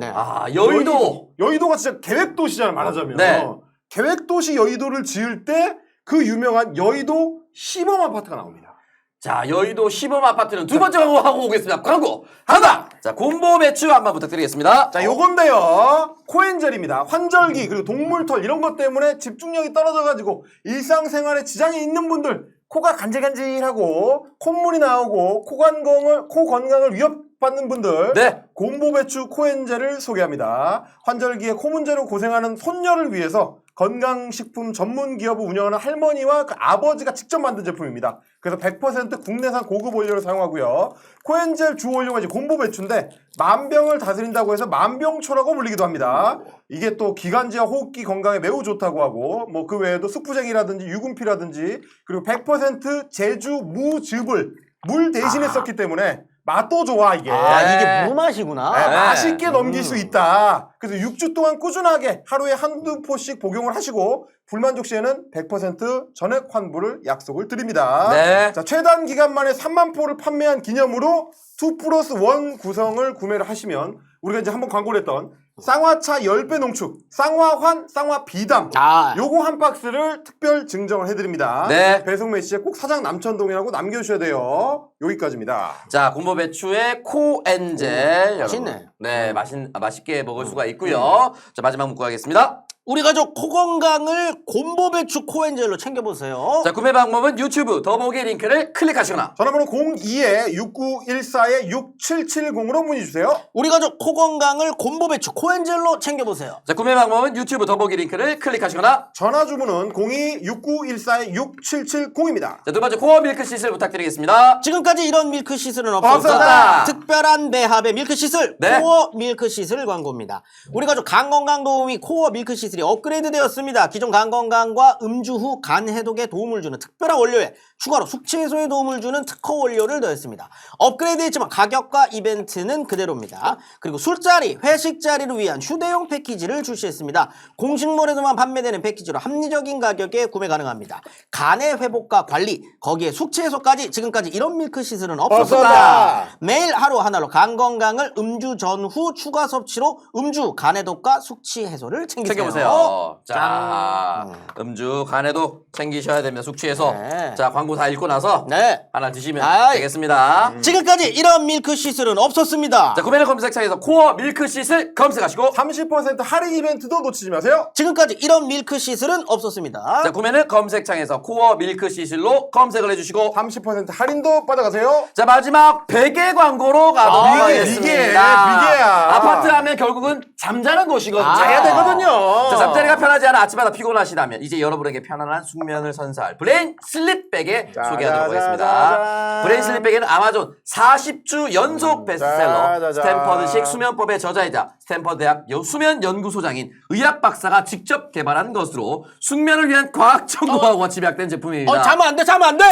여의도. 여의도가 진짜 계획도시잖아, 말하자면. 계획도시 여의도를 지을 때 그 유명한 여의도 시범 아파트가 나옵니다. 자, 여의도 시범 아파트는 두 번째 광고 하고 오겠습니다. 광고 하나. 자, 곰보 배추 한번 부탁드리겠습니다. 자, 요건데요. 코엔젤입니다. 환절기 그리고 동물털 이런 것 때문에 집중력이 떨어져가지고 일상생활에 지장이 있는 분들, 코가 간질간질하고 콧물이 나오고 코 건강을 위협받는 분들, 곰보 배추 코엔젤을 소개합니다. 환절기에 코 문제로 고생하는 손녀를 위해서 건강식품 전문 기업을 운영하는 할머니와 그 아버지가 직접 만든 제품입니다. 그래서 100% 국내산 고급 원료를 사용하고요. 코엔젤 주 원료가 이제 곰보 배추인데 만병을 다스린다고 해서 만병초라고 불리기도 합니다. 이게 또 기관지와 호흡기 건강에 매우 좋다고 하고 뭐 그 외에도 숙부쟁이라든지 유분피라든지 그리고 100% 제주 무즙을 물 대신에 썼기 때문에 맛도 좋아 이게. 이게 무맛이구나. 맛있게 넘길 수 있다. 그래서 6주 동안 꾸준하게 하루에 한두 포씩 복용을 하시고 불만족 시에는 100% 전액 환불을 약속을 드립니다. 자, 최단 기간 만에 3만 포를 판매한 기념으로 2+1 구성을 구매를 하시면 우리가 이제 한번 광고를 했던 쌍화차 10배 농축, 쌍화환, 쌍화비담 요거 한 박스를 특별 증정을 해드립니다. 배송 메시지에 꼭 사장 남천동이라고 남겨주셔야 돼요. 여기까지입니다. 자, 곰보 배추의 코엔젤. 맛있네. 네, 맛있게 먹을 수가 있고요. 자, 마지막 문구 하겠습니다. 우리 가족 코 건강을 곰보 배추 코엔젤로 챙겨보세요. 자, 구매 방법은 유튜브 더보기 링크를 클릭하시거나 전화번호 02-6914-6770으로 문의주세요. 우리 가족 코 건강을 곰보 배추 코엔젤로 챙겨보세요. 자, 구매 방법은 유튜브 더보기 링크를 클릭하시거나 전화 주문은 02-6914-6770입니다. 자, 두 번째 코어 밀크 시슬 부탁드리겠습니다. 지금까지 이런 밀크 시슬은 없었다. 특별한 배합의 밀크 시슬 코어 밀크 시슬 광고입니다. 우리 가족 간 건강 도우미 코어 밀크 시슬 업그레이드 되었습니다. 기존 간 건강과 음주 후 간 해독에 도움을 주는 특별한 원료에 추가로 숙취 해소에 도움을 주는 특허 원료를 더했습니다. 업그레이드했지만 가격과 이벤트는 그대로입니다. 그리고 술자리, 회식 자리를 위한 휴대용 패키지를 출시했습니다. 공식몰에서만 판매되는 패키지로 합리적인 가격에 구매 가능합니다. 간의 회복과 관리, 거기에 숙취 해소까지 지금까지 이런 밀크 시슬은 없었다. 매일 하루 하나로 간 건강을 음주 전후 추가 섭취로 음주, 간 해독과 숙취 해소를 챙기세요. 주세요. 자, 음주 간에도 챙기셔야 됩니다. 숙취해서. 네. 자, 광고 다 읽고 나서 네. 하나 드시면 아이. 되겠습니다. 지금까지 이런 밀크 시슬은 없었습니다. 자, 구매는 검색창에서 코어 밀크시슬 검색하시고 30% 할인 이벤트도 놓치지 마세요. 지금까지 이런 밀크 시슬은 없었습니다. 자, 구매는 검색창에서 코어 밀크시슬로 검색을 해주시고 30% 할인도 받아가세요. 자, 마지막 베개 광고로 가도록 하겠습니다. 비계야. 아파트 하면 결국은 잠자는 곳이거든요. 자야 되거든요. 자, 잠자리가 편하지 않아 아침마다 피곤하시다면 이제 여러분에게 편안한 숙면을 선사할 브레인 슬립 베개 소개하도록 하겠습니다. 브레인 슬립 베개는 아마존 40주 연속 베스트셀러 스탠퍼드식 수면법의 저자이자 스탠퍼드 대학 수면 연구소장인 의학 박사가 직접 개발한 것으로 숙면을 위한 과학적 노하우가 집약된 제품입니다. 자면 안 돼, 자면 안 돼!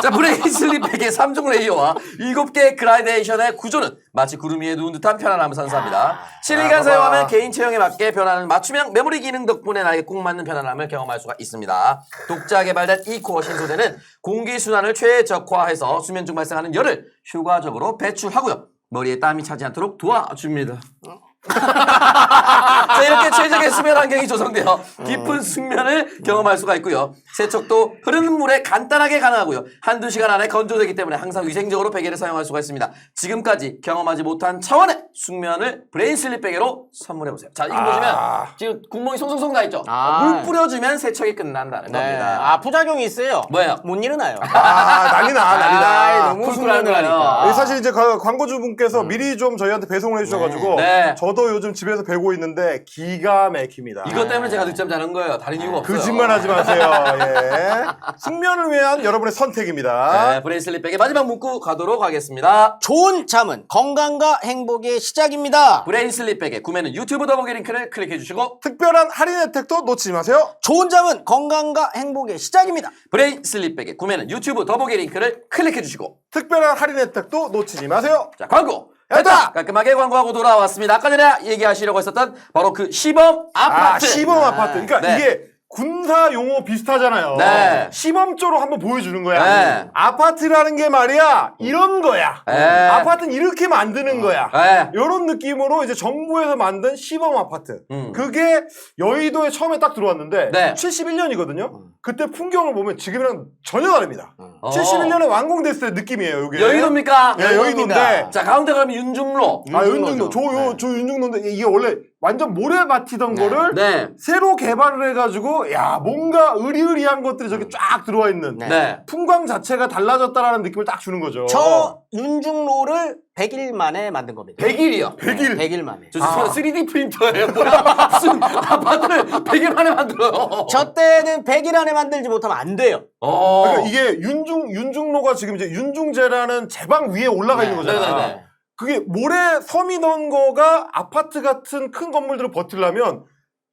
자, 브레인 슬립 베개 3종 레이어와 7개의 그라데이션의 구조는 마치 구름 위에 누운 듯한 편안함을 선사합니다. 7일간 사용하면 개인 체형에 맞게 변하는 맞춤형 메모리 기능 덕분에 나에게 꼭 맞는 편안함을 경험할 수가 있습니다. 독자 개발된 이 코어 신소재는 공기순환을 최적화해서 수면 중 발생하는 열을 효과적으로 배출하고요. 머리에 땀이 차지 않도록 도와줍니다. 자, 이렇게 최적의 수면 환경이 조성되어 깊은 숙면을 경험할 수가 있고요. 세척도 흐르는 물에 간단하게 가능하고요. 한두 시간 안에 건조되기 때문에 항상 위생적으로 베개를 사용할 수가 있습니다. 지금까지 경험하지 못한 차원의 숙면을 브레인 슬립 베개로 선물해보세요. 자, 이거 보시면 지금 구멍이 송송송 나 있죠? 물 뿌려주면 세척이 끝난다는 겁니다. 부작용이 있어요. 뭐예요? 못 일어나요. 난리나. 너무 숙면하니까. 사실 이제 광고주분께서 미리 좀 저희한테 배송을 해주셔가지고 네. 저도 요즘 집에서 배고 있는데 기가 막힙니다. 이것 때문에 제가 늦잠 자는 거예요. 다른 이유가 없어요. 거짓말하지 마세요. 예. 숙면을 위한 여러분의 선택입니다. 네, 브레인 슬립 베개 마지막 문구 가도록 하겠습니다. 좋은 잠은 건강과 행복의 시작입니다. 브레인 슬립 베개 구매는 유튜브 더보기 링크를 클릭해 주시고 특별한 할인 혜택도 놓치지 마세요. 좋은 잠은 건강과 행복의 시작입니다. 브레인 슬립 베개 구매는 유튜브 더보기 링크를 클릭해 주시고 특별한 할인 혜택도 놓치지 마세요. 자, 광고 됐다! 깔끔하게 광고하고 돌아왔습니다. 아까 전에 얘기하시려고 했었던 바로 그 시범 아파트. 시범 아파트. 그러니까 네. 이게 군사 용어 비슷하잖아요. 네. 시범적으로 한번 보여주는 거야. 네. 아파트라는 게 말이야 이런 거야. 네. 아파트는 이렇게 만드는 거야. 네. 이런 느낌으로 이제 정부에서 만든 시범 아파트. 그게 여의도에 처음에 딱 들어왔는데 네. 71년이거든요. 그때 풍경을 보면 지금이랑 전혀 다릅니다. 71년에 완공됐을 때 느낌이에요. 이게. 여의도입니까? 네, 여의도인데. 자, 가운데 가면 윤중로. 윤중로. 저 윤중로인데 이게 원래 완전 모래밭이던 거를 네. 새로 개발을 해가지고 야 뭔가 의리의리한 것들이 저기 쫙 들어와 있는 네. 풍광 자체가 달라졌다라는 느낌을 딱 주는 거죠. 저 윤중로를 100일 만에 만든 겁니다. 100일이요. 100일. 100일 만에. 저 3D 프린터예요. 뭐야? 무슨 아파트를 100일 만에 만들어요. 저 때는 100일 안에 만들지 못하면 안 돼요. 그러니까 이게 윤중로가 지금 이제 윤중제라는 제방 위에 올라가 있는 거잖아. 네네네. 그게 모래 섬이던 거가 아파트 같은 큰 건물들을 버티려면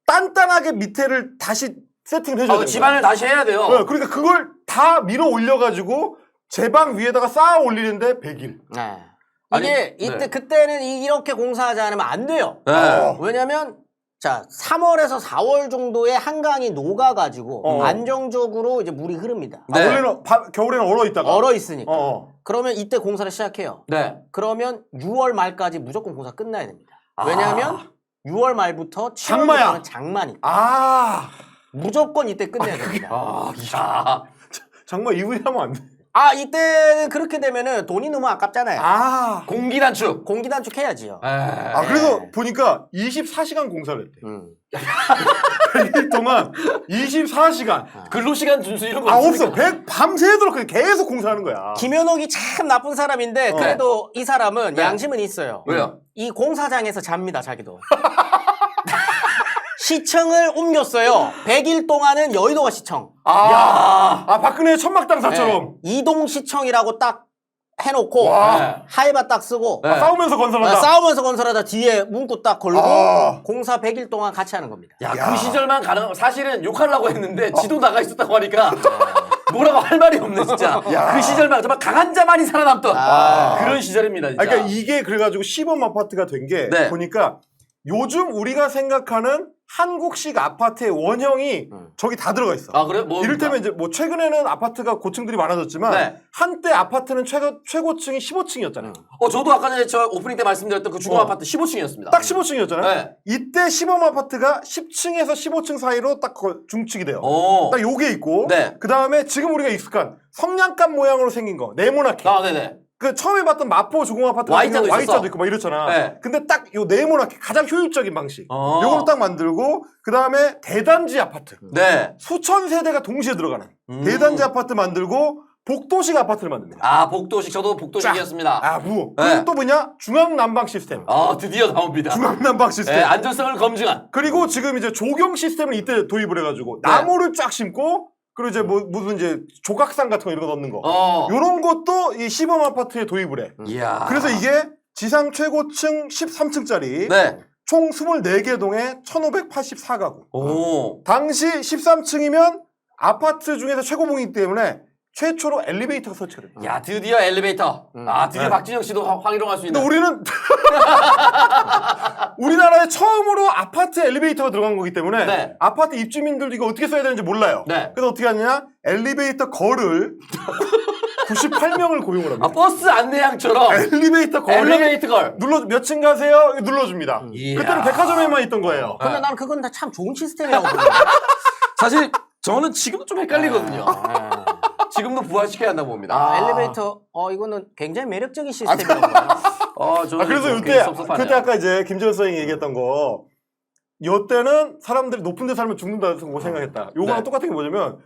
단단하게 밑에를 다시 세팅을 해줘야 돼요. 집안을 다시 해야 돼요. 네, 그러니까 그걸 다 밀어 올려가지고 제방 위에다가 쌓아 올리는데 100일. 네. 아니, 이게 이때 네. 그때는 이렇게 공사하지 않으면 안 돼요. 네. 왜냐면 자 3월에서 4월 정도에 한강이 녹아가지고 안정적으로 이제 물이 흐릅니다. 네. 원래는 겨울에는 얼어 있다가 얼어 있으니까. 어. 그러면 이때 공사를 시작해요. 네. 그러면 6월 말까지 무조건 공사 끝나야 됩니다. 왜냐하면 6월 말부터 7월부터는 장마야. 장마니까. 아 무조건 이때 끝내야 됩니다. 야. 정말 이후에 하면 안 돼. 이때는 그렇게 되면은 돈이 너무 아깝잖아요. 공기 단축. 공기 단축해야지요. 그래서 보니까 24시간 공사를 했대. 100일 동안 24시간. 근로시간 준수 이런 거 없어. 밤새도록 그냥 계속 공사하는 거야. 김현옥이 참 나쁜 사람인데 그래도 이 사람은 양심은 있어요. 왜요? 이 공사장에서 잡니다, 자기도. 시청을 옮겼어요. 100일 동안은 여의도가 시청. 박근혜 천막당사처럼. 이동시청이라고 딱 해놓고 하이바 딱 쓰고 싸우면서 건설한다. 싸우면서 건설하다 뒤에 문구 딱 걸고 공사 100일 동안 같이 하는 겁니다. 그 시절만 가능하고 사실은 욕하려고 했는데 지도 나가 있었다고 하니까 뭐라고 할 말이 없네 진짜. 그 시절만 정말 강한 자만이 살아남던 그런 시절입니다 진짜. 그러니까 이게 그래가지고 시범 아파트가 된 게 네. 보니까 요즘 우리가 생각하는 한국식 아파트의 원형이 저기 다 들어가 있어. 아, 그래? 뭐 이를테면 이제 뭐 최근에는 아파트가 고층들이 많아졌지만 네. 한때 아파트는 최고층이 15층이었잖아요. 저도 아까 전에 저 오프닝 때 말씀드렸던 그 주거 아파트 15층이었습니다. 딱 15층이었잖아요. 네. 이때 시범 아파트가 10층에서 15층 사이로 딱 중축이 돼요. 딱 요게 있고 네. 그 다음에 지금 우리가 익숙한 성냥갑 모양으로 생긴 거 네모나게. 아, 네네. 그 처음에 봤던 마포 주공 아파트 Y자도 Y자도 있고 막 이렇잖아. 네. 근데 딱 요 네모나게 가장 효율적인 방식. 요거를 딱 만들고 그 다음에 대단지 아파트. 네. 수천 세대가 동시에 들어가는 대단지 아파트 만들고 복도식 아파트를 만듭니다. 아, 복도식. 저도 복도식이었습니다. 아, 뭐. 네. 그리고 또 뭐냐? 중앙난방 시스템. 아, 드디어 나옵니다. 중앙난방 시스템. 네, 안전성을 검증한. 그리고 지금 이제 조경 시스템을 이때 도입을 해가지고 나무를 쫙 심고 그리고 이제 뭐 무슨 이제 조각상 같은 거 이런 거 넣는 거. 요런 것도 이 시범 아파트에 도입을 해. 이야. 그래서 이게 지상 최고층 13층짜리 네. 총 24개 동에 1584가구. 오. 당시 13층이면 아파트 중에서 최고봉이기 때문에 최초로 엘리베이터가 설치가 됩니다. 야, 드디어 엘리베이터. 아, 드디어 네. 박진영 씨도 활용할 수 근데 있는. 우리는 우리나라에 처음으로 아파트 엘리베이터가 들어간 거기 때문에 네. 아파트 입주민들도 이거 어떻게 써야 되는지 몰라요. 네. 그래서 어떻게 하느냐? 엘리베이터 거를 98명을 고용을 합니다. 아, 버스 안내양처럼. 엘리베이터 거를 엘리베이터 걸. 몇 층 가세요? 이거 눌러줍니다. 이야. 그때는 백화점에만 있던 거예요. 근데 난 그건 다 참 좋은 시스템이라고 보는데. 사실 저는 지금도 좀 헷갈리거든요. 지금도 부활시켜야 한다고 봅니다. 엘리베이터 이거는 굉장히 매력적인 시스템이라고 봐요. 저는 그래서 좀 이때 섭섭하네요. 그때 아까 이제 김재현 선생님이 얘기했던 거 요때는 사람들이 높은 데 살면 죽는다고 생각했다. 요거랑 네. 똑같은 게 뭐냐면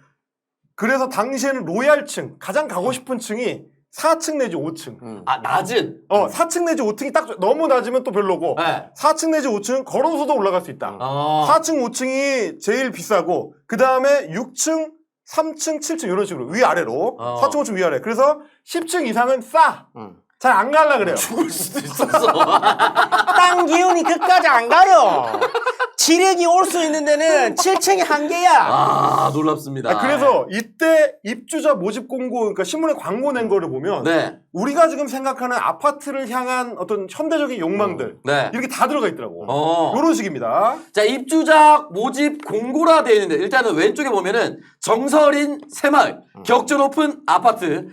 그래서 당시에는 로얄층 가장 가고 싶은 층이 4층 내지 5층. 아, 낮은. 4층 내지 5층이 딱 너무 낮으면 또 별로고 네. 4층 내지 5층은 걸어서도 올라갈 수 있다. 4층 5층이 제일 비싸고 그 다음에 6층 3층 7층 이런 식으로 위아래로 4층 5층 위아래. 그래서 10층 이상은 싸. 잘 안 갈라 그래요. 죽을 수도 있었어. 땅 기운이 끝까지 안 가요. 지력이 올 수 있는 데는 7층이 한계야. 아, 놀랍습니다. 그래서 이때 입주자 모집 공고, 그러니까 신문에 광고 낸 거를 보면 네. 우리가 지금 생각하는 아파트를 향한 어떤 현대적인 욕망들 네. 이렇게 다 들어가 있더라고. 어. 이런 식입니다. 자, 입주자 모집 공고라 되어 있는데 일단은 왼쪽에 보면은 정설인 새마을 격조 높은 아파트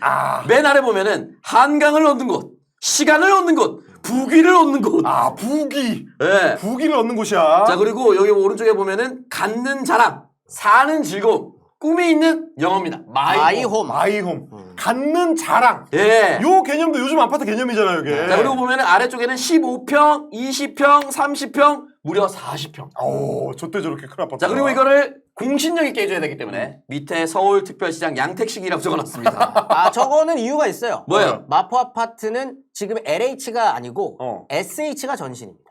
맨 아래 보면은 한강을 얻는 곳, 시간을 얻는 곳, 부귀를 얻는 곳. 아, 부귀. 네. 부귀를 얻는 곳이야. 자, 그리고 여기 오른쪽에 보면은 갖는 자랑, 사는 즐거움, 꿈이 있는 영어입니다. 마이홈. 마이홈. 갖는 자랑. 예. 요 개념도 요즘 아파트 개념이잖아요, 이게. 자, 그리고 보면은 아래쪽에는 15평, 20평, 30평, 무려 40평. 오, 저때 저렇게 큰 아파트. 자, 그리고 이거를 공신력 있게 해줘야 되기 때문에 밑에 서울특별시장 양택식이라고 적어놨습니다. 저거는 이유가 있어요. 뭐예요? 마포 아파트는 지금 LH가 아니고 SH가 전신입니다.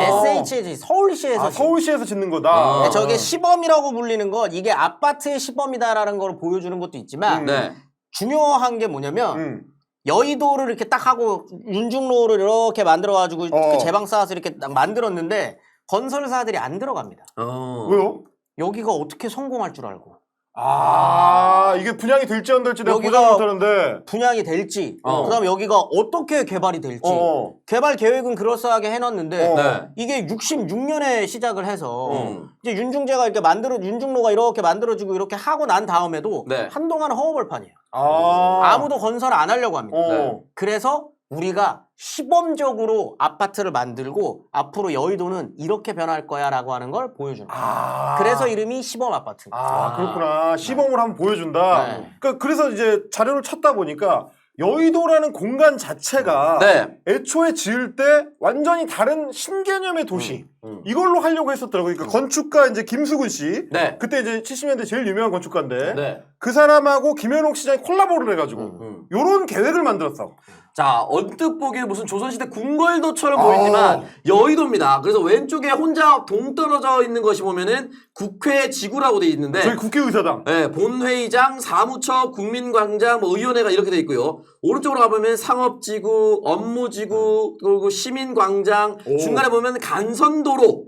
SH 서울시에서 서울시에서 짓는 거다. 네, 저게 시범이라고 불리는 건 이게 아파트의 시범이다라는 걸 보여주는 것도 있지만 네. 중요한 게 뭐냐면 여의도를 이렇게 딱 하고 윤중로를 이렇게 만들어가지고 그 제방 쌓아서 이렇게 딱 만들었는데 건설사들이 안 들어갑니다. 왜요? 여기가 어떻게 성공할 줄 알고. 이게 분양이 될지 안 될지 내가 여기가 보장 못하는데. 분양이 될지, 그다음에 여기가 어떻게 개발이 될지. 개발 계획은 그럴싸하게 해놨는데 네. 이게 66년에 시작을 해서 이제 윤중제가 이렇게 윤중로가 이렇게 만들어지고 이렇게 하고 난 다음에도 네. 한동안 허허벌판이에요. 아무도 건설 안 하려고 합니다. 그래서 우리가 시범적으로 아파트를 만들고 앞으로 여의도는 이렇게 변할 거야 라고 하는 걸 보여주는 거예요. 그래서 이름이 시범 아파트입니다. 그렇구나. 시범을 한번 보여준다. 네. 그래서 이제 자료를 찾다 보니까 여의도라는 공간 자체가 네. 애초에 지을 때 완전히 다른 신개념의 도시 이걸로 하려고 했었더라고요. 그러니까 건축가 이제 김수근 씨, 네. 그때 이제 70년대 제일 유명한 건축가인데 네. 그 사람하고 김현옥 시장이 콜라보를 해가지고 요런 계획을 만들었어. 자, 언뜻 보기에 무슨 조선시대 궁궐도처럼 보이지만 여의도입니다. 그래서 왼쪽에 혼자 동떨어져 있는 것이 보면은 국회 지구라고 돼 있는데 저희 국회의사당. 네, 본회의장, 사무처, 국민광장, 뭐 의원회가 이렇게 돼 있고요. 오른쪽으로 가보면 상업지구, 업무지구, 그리고 시민광장, 중간에 보면 간선도로,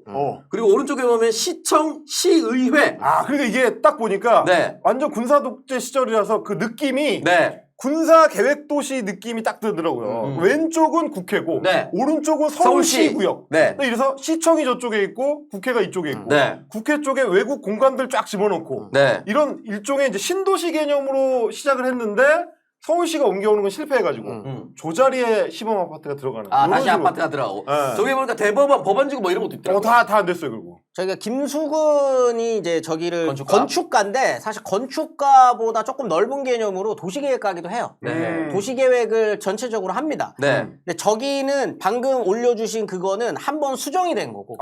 그리고 오른쪽에 보면 시청, 시의회. 그러니까 이게 딱 보니까 네. 완전 군사독재 시절이라서 그 느낌이 네. 군사 계획 도시 느낌이 딱 들더라고요. 왼쪽은 국회고 네. 오른쪽은 서울시 구역. 네. 이래서 시청이 저쪽에 있고 국회가 이쪽에 있고 네. 국회 쪽에 외국 공간들 쫙 집어넣고 네. 이런 일종의 이제 신도시 개념으로 시작을 했는데 서울시가 옮겨오는 건 실패해가지고 조자리에 시범 아파트가 들어가는. 아, 이런 다시 식으로. 아파트가 들어가고. 네. 저기 보니까 대법원 법원지구 뭐 이런 것도 있더라고. 다 안 됐어요, 결국. 저희가 김수근이 이제 저기를 건축가? 건축가인데 사실 건축가보다 조금 넓은 개념으로 도시계획가기도 해요. 네. 도시계획을 전체적으로 합니다. 네. 근데 저기는 방금 올려주신 그거는 한 번 수정이 된 거고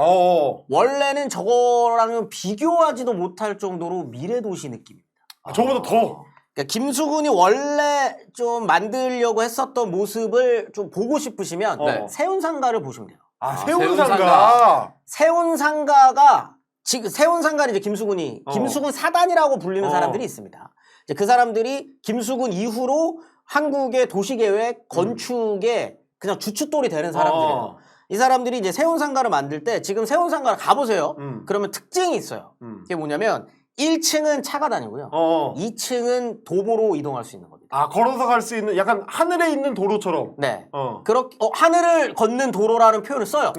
원래는 저거랑은 비교하지도 못할 정도로 미래도시 느낌입니다. 저보다 더. 그러니까 김수근이 원래 좀 만들려고 했었던 모습을 좀 보고 싶으시면 세운상가를 보시면 돼요. 세운상가. 세운상가가 지금 세운상가는 이제 김수근이 김수근 사단이라고 불리는 사람들이 있습니다. 이제 그 사람들이 김수근 이후로 한국의 도시계획 건축에 그냥 주춧돌이 되는 사람들이에요. 이 사람들이 이제 세운상가를 만들 때 지금 세운상가를 가보세요. 그러면 특징이 있어요. 그게 뭐냐면 1층은 차가 다니고요. 2층은 도보로 이동할 수 있는 겁니다. 아, 걸어서 갈 수 있는 약간 하늘에 있는 도로처럼. 네. 그렇게 하늘을 걷는 도로라는 표현을 써요.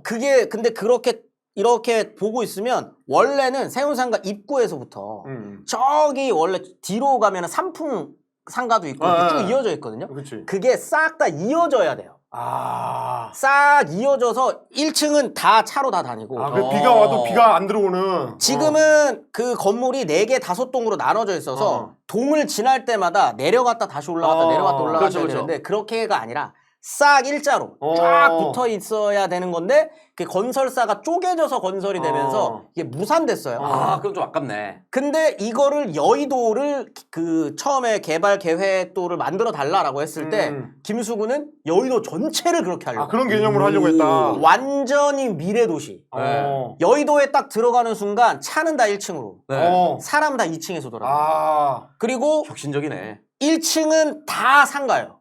그게 근데 그렇게 이렇게 보고 있으면 원래는 세운상가 입구에서부터 저기 원래 뒤로 가면 산풍 상가도 있고 쭉 이어져 있거든요. 그치. 그게 싹 다 이어져야 돼요. 싹 이어져서 1층은 다 차로 다 다니고 비가 와도 비가 안 들어오는. 지금은 그 건물이 4개, 5동으로 나눠져 있어서 동을 지날 때마다 내려갔다 다시 올라갔다 내려갔다 올라갔다 해야 되는데 그렇게가 아니라 싹 일자로 쫙 붙어 있어야 되는 건데 그 건설사가 쪼개져서 건설이 되면서 이게 무산됐어요. 아, 그럼 좀 아깝네. 근데 이거를 여의도를 그 처음에 개발 계획도를 만들어 달라라고 했을 때 김수근은 여의도 전체를 그렇게 하려고. 그런 개념으로 하려고 했다. 완전히 미래 도시. 여의도에 딱 들어가는 순간 차는 다 1층으로. 사람 다 2층에서 돌아가요. 그리고 혁신적이네. 1층은 다 상가예요.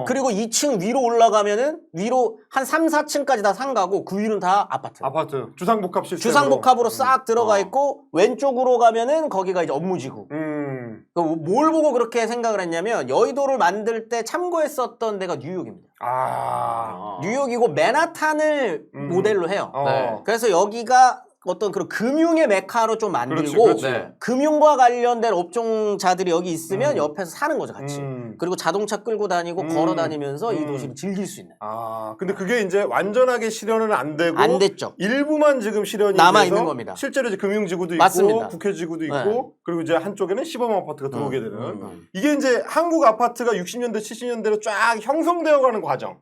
그리고 2층 위로 올라가면은 위로 한 3, 4층까지 다 상가고 그 위는 다 아파트. 주상복합 시스템. 주상복합으로 싹 들어가 있고 왼쪽으로 가면은 거기가 이제 업무지구. 뭘 보고 그렇게 생각을 했냐면 여의도를 만들 때 참고했었던 데가 뉴욕입니다. 뉴욕이고 맨하탄을 모델로 해요. 그래서 여기가 어떤 그런 금융의 메카로 좀 만들고 그렇지. 금융과 관련된 업종자들이 여기 있으면 옆에서 사는 거죠, 같이. 그리고 자동차 끌고 다니고 걸어 다니면서 이 도시를 즐길 수 있는. 근데 그게 이제 완전하게 실현은 안 되고 안 됐죠. 일부만 지금 실현이 남아 돼서 있는 겁니다. 실제로 이제 금융지구도 맞습니다. 있고 국회지구도 있고 그리고 이제 한쪽에는 시범 아파트가 들어오게 되는 이게 이제 한국 아파트가 60년대 70년대로 쫙 형성되어 가는 과정.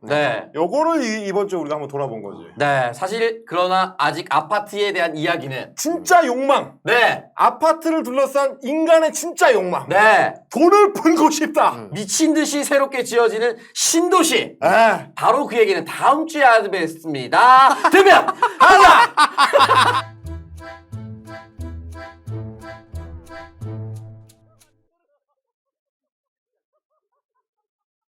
요거를 이번 주에 우리가 한번 돌아본 거지. 네, 사실 그러나 아직 아파트에 대한 이야기는 진짜 욕망. 아파트를 둘러싼 인간의 진짜 욕망. 돈을 벌고 싶다. 미친 듯이 새롭게 지어지는 신도시. 바로 그 얘기는 다음 주에 하겠습니다. 들으면 하나.